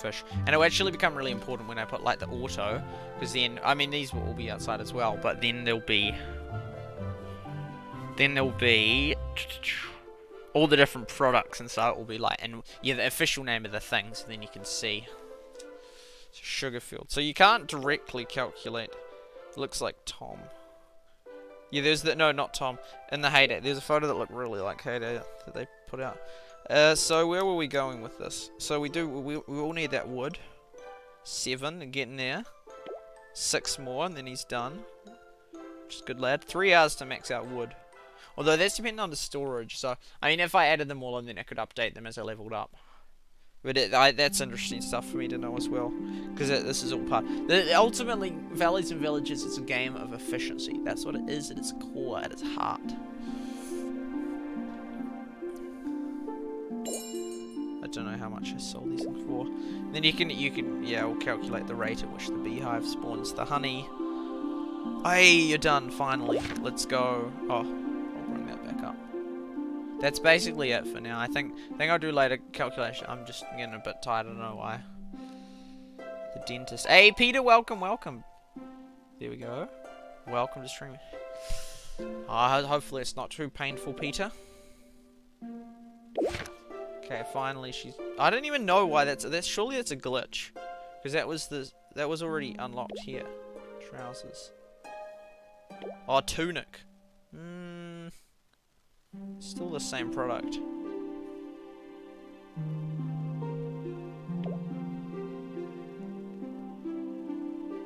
Fish. And it will actually become really important when I put like the auto, because then, I mean, these will all be outside as well, but then there'll be all the different products, and so it will be like, and yeah, the official name of the thing, so then you can see. So sugar field. So you can't directly calculate. It looks like Tom. Yeah, there's the, no, not Tom. In the Heyday, there's a photo that looked really like Heyday that they put out. So where were we going with this? So we all need that wood. 7, getting there. 6 more, and then he's done. Just good lad. 3 hours to max out wood. Although that's depending on the storage. So I mean, if I added them all in, then I could update them as I leveled up. But that's interesting stuff for me to know as well, because this is all part. Ultimately, Valleys and Villages is a game of efficiency. That's what it is at its core, at its heart. I don't know how much I sold these for. Then you can we'll calculate the rate at which the beehive spawns the honey. Hey, you're done finally. Let's go. Oh, I'll bring that back up. That's basically it for now. I think I'll do later calculation. I'm just getting a bit tired. I don't know why. The dentist. Hey, Peter, welcome. There we go. Welcome to streaming. Hopefully it's not too painful, Peter. Okay, finally she's... I don't even know why that's surely it's a glitch. Because that was already unlocked here. Trousers. Oh, tunic. Still the same product.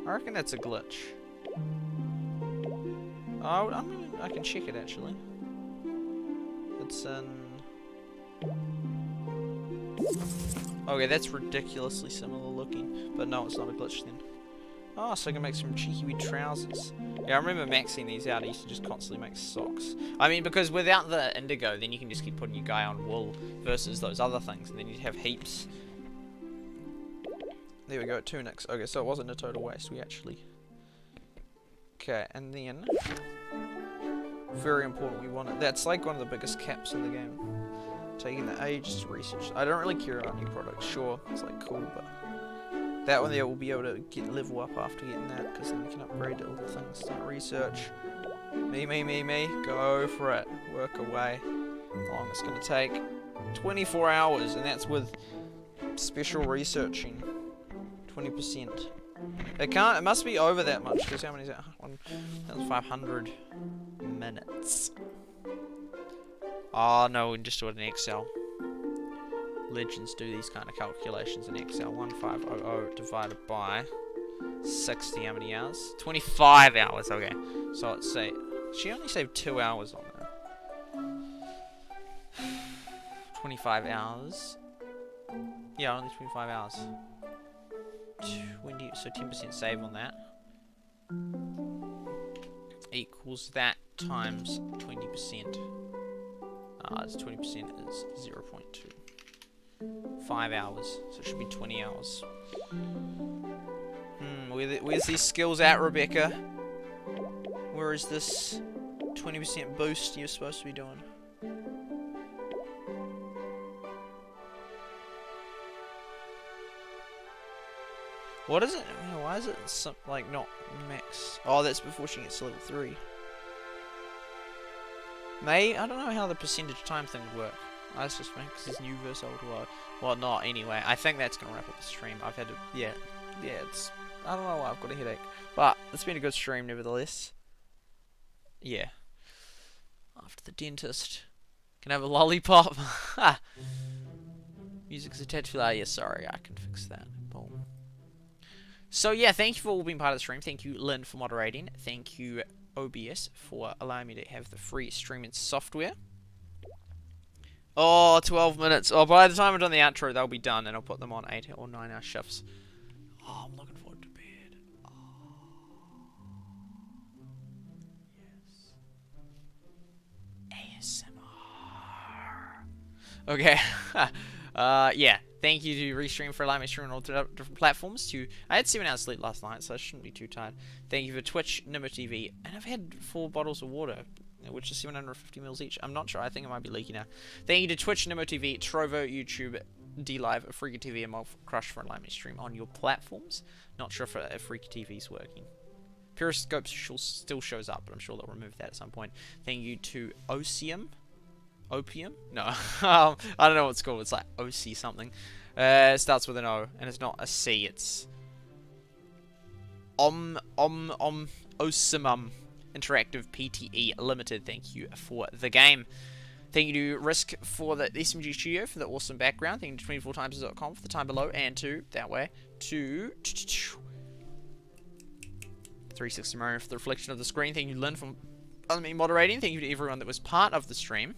I reckon that's a glitch. Oh, I can check it actually. It's in... Okay, that's ridiculously similar looking, but no, it's not a glitch then. Oh, so I can make some cheeky wee trousers. Yeah, I remember maxing these out. I used to just constantly make socks. I mean, because without the indigo, then you can just keep putting your guy on wool versus those other things, and then you'd have heaps. There we go, tunics. Okay, so it wasn't a total waste. We actually... Okay, and then... Very important, we want it. That's like one of the biggest caps in the game. Taking the ages to research. I don't really care about new products. Sure, it's like cool, but... That one there will be able to level up after getting that, because then we can upgrade all the things. Start research. Me. Go for it. Work away. How long it's going to take? 24 hours, and that's with special researching. 20%. It must be over that much, because how many is that? 1,500 minutes. Oh no, we can just do it in Excel. Legends do these kind of calculations in Excel. 1500 divided by 60, how many hours? 25 hours, okay. So let's say, she only saved 2 hours on that. 25 hours. Yeah, only 25 hours. 20, so 10% save on that. Equals that times 20%. It's 20% is 0.2. 5 hours, so it should be 20 hours. Where's these skills at, Rebecca? Where is this 20% boost you're supposed to be doing? What is it? Why is it like not max? Oh, that's before she gets to level 3. I don't know how the percentage time thing would work. I was just thinking because it's new versus old world. Well, not anyway. I think that's gonna wrap up the stream. I've had to, yeah. It's I don't know why I've got a headache, but it's been a good stream nevertheless. Yeah. After the dentist, can I have a lollipop? Music's attached to that. Yeah, sorry, I can fix that. Boom. So yeah, thank you for all being part of the stream. Thank you, Lynn, for moderating. Thank you, OBS, for allowing me to have the free streaming software. Oh, 12 minutes. Oh, by the time I've done the outro, they'll be done, and I'll put them on 8 or 9 hour shifts. Oh, I'm looking forward to bed. Oh. Yes. ASMR. Okay. Yeah. Thank you to Restream for allowing me to stream on all different platforms. I had 7 hours sleep last night, so I shouldn't be too tired. Thank you for Twitch, Nimmo TV, and I've had 4 bottles of water, which is 750 mils each. I'm not sure. I think it might be leaky now. Thank you to Twitch, Nimmo TV, Trovo, YouTube, DLive, Freaky TV, and Mob Crush for allowing me to stream on your platforms. Not sure if Freaky TV is working. Periscope still shows up, but I'm sure they'll remove that at some point. Thank you to Opium? No. I don't know what it's called. It's like OC something. It starts with an O, and it's not a C. It's Osimum Interactive Pte Limited. Thank you for the game. Thank you to Risk for the SMG Studio for the awesome background. Thank you to 24times.com for the time below, and to 360 Mario for the reflection of the screen. Thank you, Lynn, for moderating. Thank you to everyone that was part of the stream.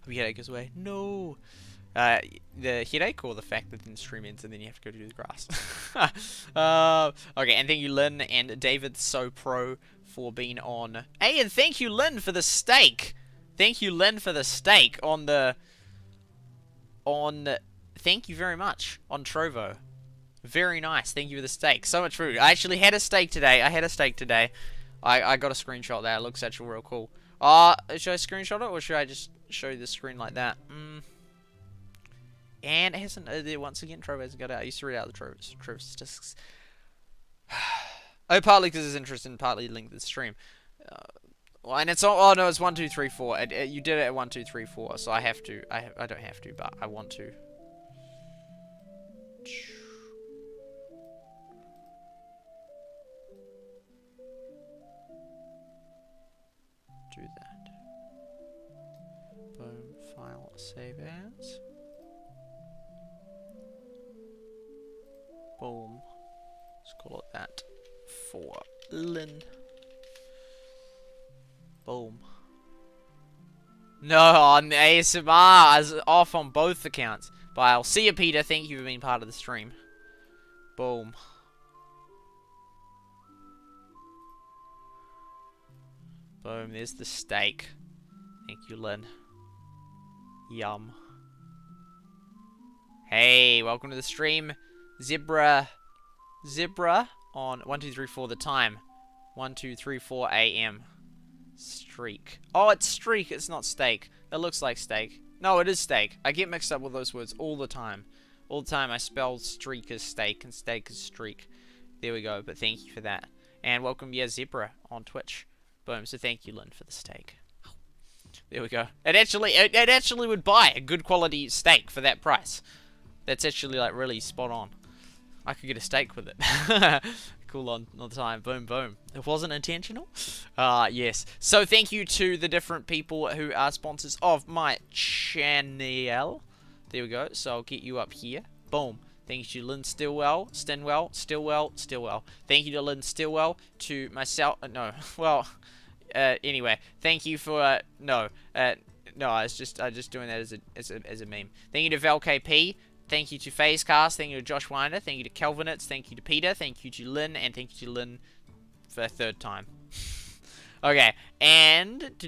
Hope your headache goes away. No. The headache or the fact that the stream ends and then you have to go to do the grass. Okay, and thank you, Lynn and David So Pro for being on. Hey, and thank you, Lynn, for the steak. Thank you, Lynn, for the steak on the. Thank you very much on Trovo. Very nice. Thank you for the steak. So much food. I actually had a steak today. I got a screenshot there. It looks actually real cool. Should I screenshot it or should I just show you the screen like that? And it hasn't, once again, Trove hasn't got out. I used to read out the Trove statistics. Oh, partly because it's interesting, partly linked to the stream. Well, and it's all, oh no, it's 1, 2, 3, 4. You did it at 1, 2, 3, 4, so I have to, I don't have to, but I want to. Do that. Boom, file, save as. Boom. Let's call it that. For Lynn. Boom. No, on the ASMR is off on both accounts. But I'll see you, Peter. Thank you for being part of the stream. Boom. Boom, there's the steak. Thank you, Lynn. Yum. Hey, welcome to the stream. Zebra on 1, 2, 3, 4 the time. 1, 2, 3, 4 a.m. Streak. Oh, it's streak, it's not steak. That looks like steak. No, it is steak. I get mixed up with those words all the time. All the time I spell streak as steak and steak as streak. There we go, but thank you for that. And welcome, yeah, Zebra on Twitch. Boom, so thank you, Lynn, for the steak. There we go. It actually would buy a good quality steak for that price. That's actually, like, really spot on. I could get a steak with it. Cool on the time. Boom, boom. It wasn't intentional? Yes. So thank you to the different people who are sponsors of my channel. There we go. So I'll get you up here. Boom. Thank you to Lynn Stillwell. Thank you to Lynn Stillwell. To myself. No. Well. Anyway. Thank you for. No. No. I was just doing that as a meme. Thank you to ValKP. Thank you to Phasecast, thank you to Josh Winder, thank you to Kelvinitz, thank you to Peter, thank you to Lynn, and thank you to Lynn for a third time. Okay, and it's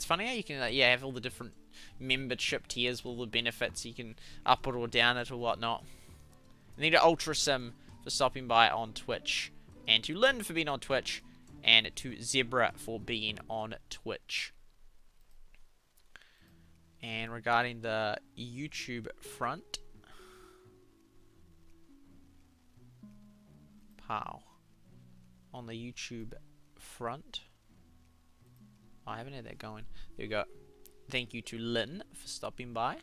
funny how you can have all the different membership tiers with all the benefits. You can up it or down it or whatnot. Thank you to UltraSim for stopping by on Twitch, and to Lynn for being on Twitch, and to Zebra for being on Twitch. And regarding the YouTube front, pow. On the YouTube front, I haven't had that going. There we go. Thank you to Lynn for stopping by.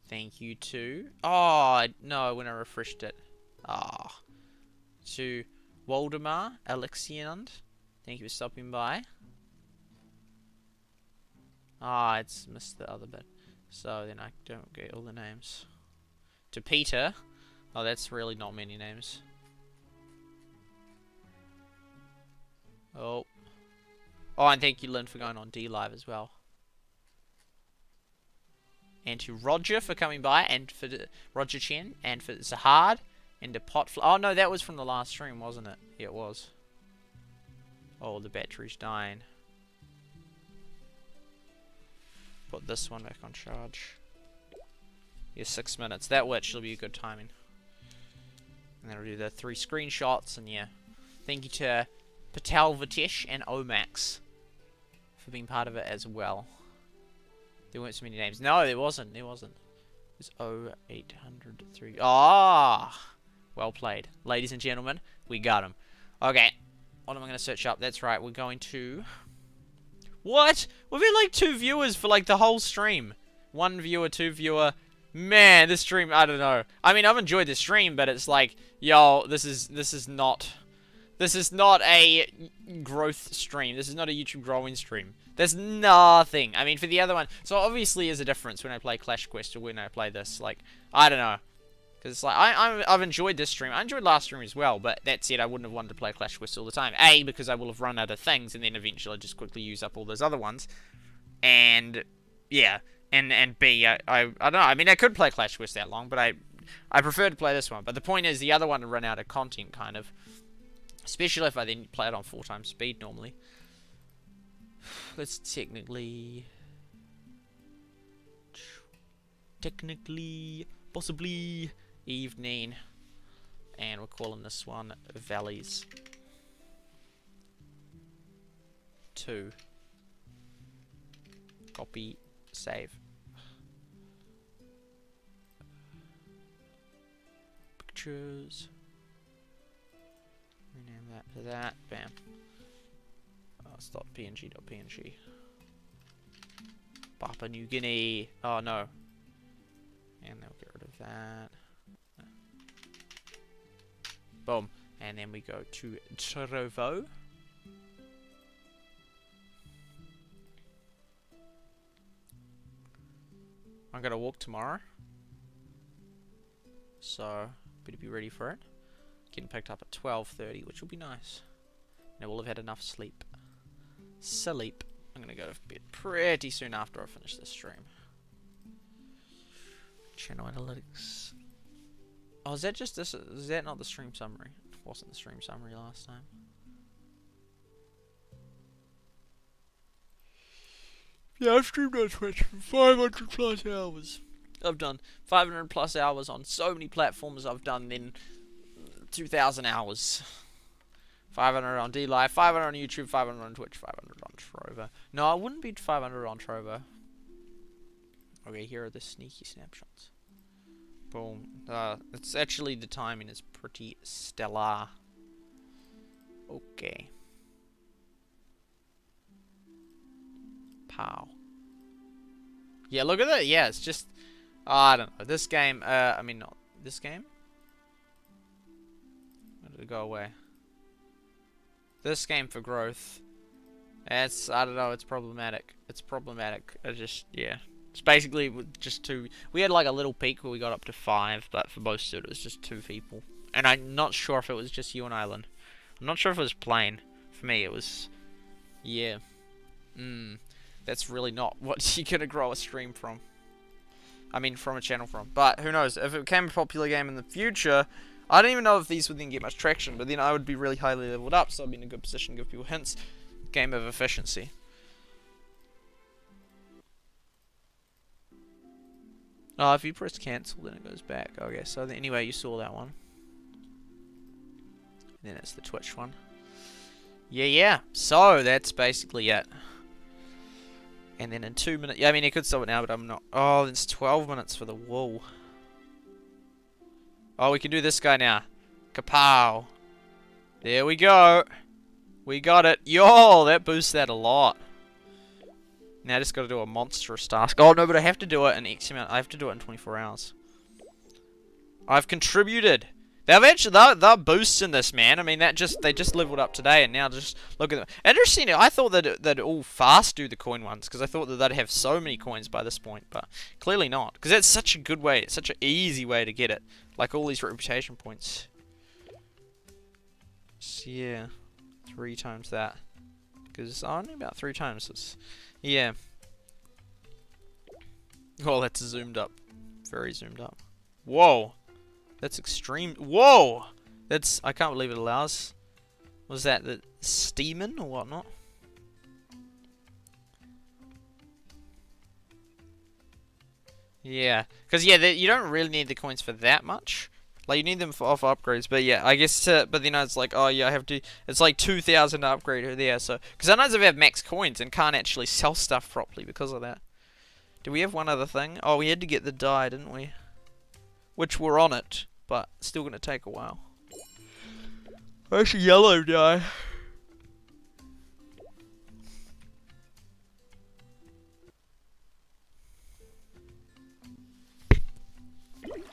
Thank you to, oh no, when I refreshed it. To Waldemar Alexiand. Thank you for stopping by. It's missed the other bit. So then I don't get all the names. To Peter. Oh, that's really not many names. Oh. Oh, and thank you, Lynn, for going on D-Live as well. And to Roger for coming by, and for Roger Chen, and for Zahard, and to Potfl. Oh, no, that was from the last stream, wasn't it? Yeah, it was. Oh, the battery's dying. Put this one back on charge. Yeah, 6 minutes. That will actually be a good timing. And then I'll do the 3 screenshots, and yeah. Thank you to Patel Vitesh and Omax for being part of it as well. There weren't so many names. No, there wasn't. There wasn't. It was 0803. Well played. Ladies and gentlemen, we got him. Okay. What am I going to search up? That's right, we're going to... What? We've had like 2 viewers for like the whole stream. 1 viewer, 2 viewer. Man, this stream, I don't know. I mean, I've enjoyed this stream, but it's like, yo, this is not a growth stream. This is not a YouTube growing stream. There's nothing. I mean, for the other one, so obviously there's a difference when I play Clash Quest or when I play this. Like, I don't know. Because it's like, I've enjoyed this stream. I enjoyed last stream as well, but that said, I wouldn't have wanted to play Clash Quest all the time. A, because I will have run out of things, and then eventually just quickly use up all those other ones. And, yeah. And B, I don't know. I mean, I could play Clash Quest that long, but I prefer to play this one. But the point is, the other one would run out of content, kind of. Especially if I then play it on 4 times speed, normally. Let's technically possibly evening, and we're calling this one Valleys 2. Copy, save. Pictures. Rename that to that. Bam. Oh, it's .png.png. Papua New Guinea. Oh no. And they'll get rid of that. Boom. And then we go to Trovo. I'm gonna walk tomorrow, so better be ready for it. Getting picked up at 12:30, which will be nice. And we'll have had enough sleep. Sleep. I'm gonna go to bed pretty soon after I finish this stream. Channel analytics. Oh, is that just this? Is that not the stream summary? It wasn't the stream summary last time. Yeah, I've streamed on Twitch for 500 plus hours. I've done 500 plus hours on so many platforms. I've done then 2,000 hours. 500 on DLive, 500 on YouTube, 500 on Twitch, 500 on Trovo. No, I wouldn't be 500 on Trovo. Okay, here are the sneaky snapshots. Boom. It's actually, the timing is pretty stellar. Okay. Pow. Yeah, look at that. Yeah, it's just... I don't know. This game... I mean, not this game. Where did it go away? This game for growth. It's... I don't know. It's problematic. It's problematic. It just... Yeah. It's basically just 2... We had like a little peak where we got up to 5, but for most of it was just 2 people. And I'm not sure if it was just you and Island. I'm not sure if it was plain. For me, it was... Yeah. That's really not what you're gonna grow a stream from. I mean, from a channel from. But who knows? If it became a popular game in the future, I don't even know if these would then get much traction. But then I would be really highly leveled up, so I'd be in a good position to give people hints. Game of efficiency. Oh, if you press cancel, then it goes back. Okay, so then, anyway, you saw that one. And then it's the Twitch one. Yeah. So that's basically it. And then in 2 minutes... Yeah, I mean, I could stop it now, but I'm not... Oh, it's 12 minutes for the wool. Oh, we can do this guy now. Kapow. There we go. We got it. Yo, that boosts that a lot. Now I just got to do a monstrous task. Oh, no, but I have to do it in X amount. I have to do it in 24 hours. I've contributed. They've actually, they're boosting this, man. I mean, they just leveled up today, and now just look at them. Interesting. I thought that they'd all fast do the coin ones, because I thought that they'd have so many coins by this point, but clearly not. Because that's such a good way, it's such an easy way to get it. Like all these reputation points. So yeah, 3 times that. Because only about 3 times this. Yeah. Oh, that's zoomed up. Very zoomed up. Whoa. That's extreme. Whoa! That's... I can't believe it allows... Was that the steaming or whatnot? Yeah. Because, yeah, you don't really need the coins for that much. Like, you need them for upgrades. But, yeah, I guess... but, then it's like, oh, yeah, I have to... It's like 2,000 to upgrade there, so... Because sometimes I've had max coins and can't actually sell stuff properly because of that. Do we have one other thing? Oh, we had to get the dye, didn't we? Which we're on it. But still gonna take a while. Actually, yellow dye.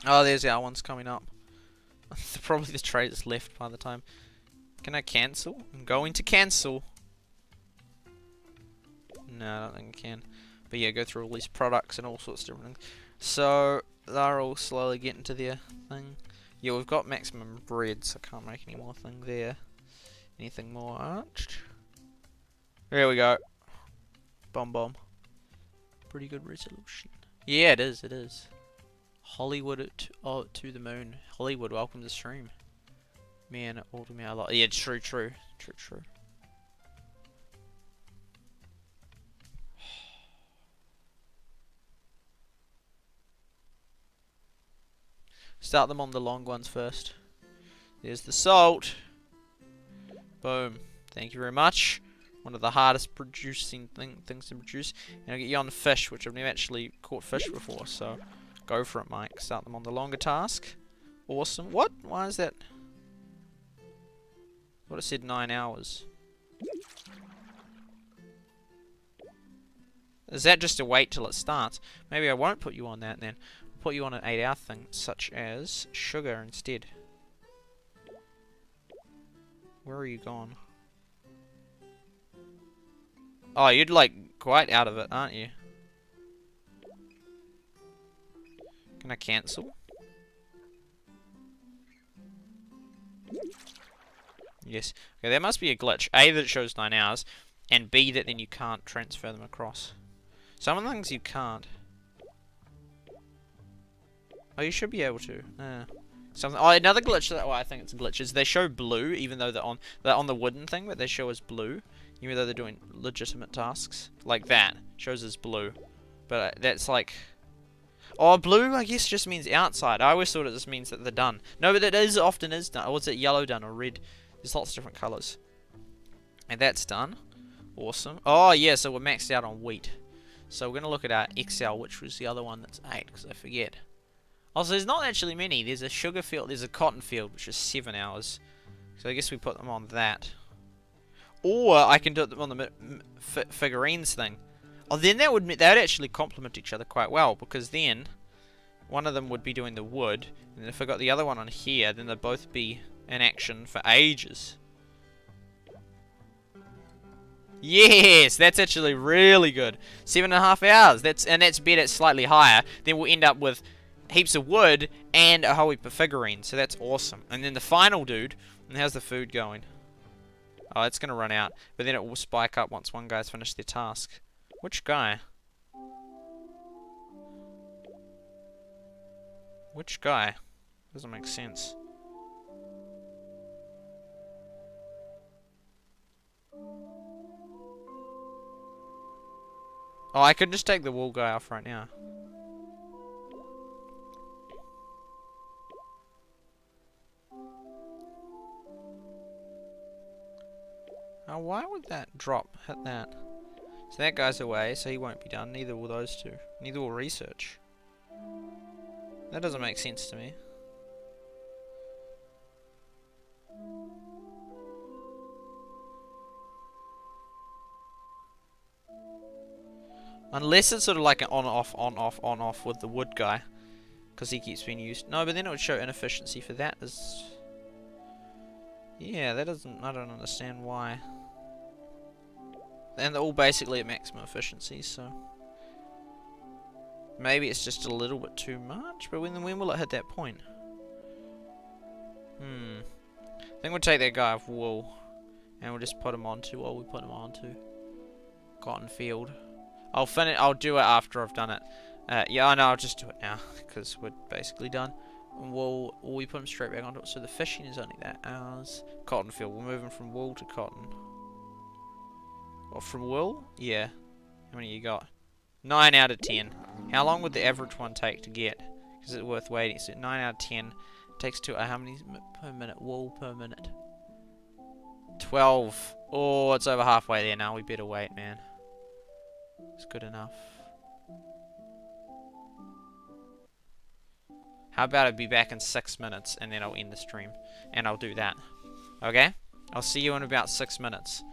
Oh, there's our ones coming up. Probably the trade is left by the time. Can I cancel? I'm going to cancel. No, I don't think I can. But yeah, go through all these products and all sorts of different things. So they're all slowly getting to their thing. Yeah, we've got maximum bread, so I can't make any more thing there. Anything more arched? There we go. Bomb. Pretty good resolution. Yeah, it is, it is. Hollywood to the moon. Hollywood, welcome to the stream. Man, all to me a lot. Yeah, true. Start them on the long ones first. There's the salt. Boom. Thank you very much. One of the hardest producing things to produce. And I'll get you on the fish, which I've never actually caught fish before, so go for it, Mike. Start them on the longer task. Awesome. What? Why is that? What it said 9 hours. Is that just to wait till it starts? Maybe I won't put you on that then. I'll put you on an 8-hour thing, such as sugar instead. Where are you gone? Oh, you'd like quite out of it, aren't you? Can I cancel? Yes. Okay, there must be a glitch. A, that it shows 9 hours, and B, that then you can't transfer them across. Some of the things you can't. Oh, you should be able to. Something. Oh, another glitch that I think it's a glitch is they show blue, even though they're on the wooden thing, but they show as blue, even though they're doing legitimate tasks. Like that shows as blue, but that's like. Oh, blue I guess just means outside. I always thought it just means that they're done. No, but it often is done. Or is it yellow done or red? There's lots of different colours. And that's done. Awesome. Oh yeah, so we're maxed out on wheat. So we're gonna look at our XL, which was the other one that's 8, because I forget. Also, there's not actually many. There's a sugar field, there's a cotton field, which is 7 hours. So I guess we put them on that. Or I can do them on the figurines thing. Oh, then that would actually complement each other quite well, because then one of them would be doing the wood, and if I got the other one on here, then they'd both be in action for ages. Yes, that's actually really good. 7.5 hours. That's bet it's slightly higher. Then we'll end up with heaps of wood and a whole heap of figurines. So that's awesome. And then the final dude. And how's the food going? Oh, it's gonna run out. But then it will spike up once one guy's finished their task. Which guy? Which guy? Doesn't make sense. Oh, I could just take the wool guy off right now. Oh, why would that hit that? So that guy's away, so he won't be done. Neither will those two. Neither will research. That doesn't make sense to me. Unless it's sort of like an on-off, on-off, on-off with the wood guy. Because he keeps being used. No, but then it would show inefficiency for that. Yeah, that doesn't... I don't understand why. And they're all basically at maximum efficiency, so... Maybe it's just a little bit too much, but when will it hit that point? I think we'll take that guy off wool. And we'll just put him onto... Well, we put him onto... Cotton field. I'll do it after I've done it. Yeah, no, I'll just do it now, because we're basically done. And we put them straight back onto it, so the fishing is only that hours. Cotton field, we're moving from wool to cotton. Or from wool? Yeah. How many you got? 9 out of 10. How long would the average one take to get? Is it worth waiting? So 9 out of 10. It takes how many per minute? Wool per minute. 12. Oh, it's over halfway there now. We better wait, man. It's good enough. How about I be back in 6 minutes and then I'll end the stream. And I'll do that. Okay? I'll see you in about 6 minutes.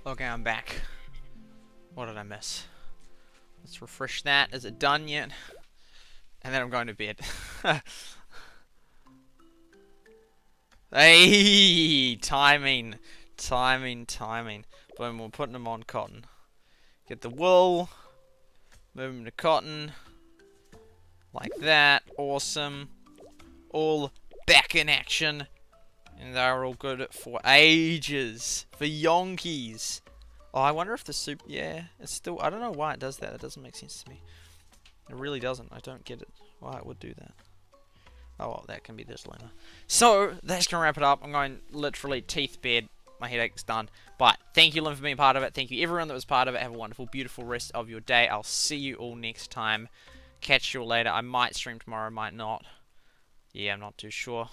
Okay, I'm back. What did I miss? Let's refresh that. Is it done yet? And then I'm going to bed. Hey, timing. Boom, we're putting them on cotton. Get the wool. Move them to cotton. Like that. Awesome. All back in action. And they're all good for ages. For yonkies. Oh, I wonder if the soup... Yeah, it's still... I don't know why it does that. It doesn't make sense to me. It really doesn't. I don't get it. Why it would do that. Oh, well, that can be this later. So, that's going to wrap it up. I'm going literally teeth bed. My headache's done. But thank you, Lynn, for being part of it. Thank you, everyone that was part of it. Have a wonderful, beautiful rest of your day. I'll see you all next time. Catch you all later. I might stream tomorrow, might not. Yeah, I'm not too sure.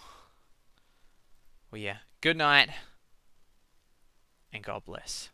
Well, yeah. Good night. And God bless.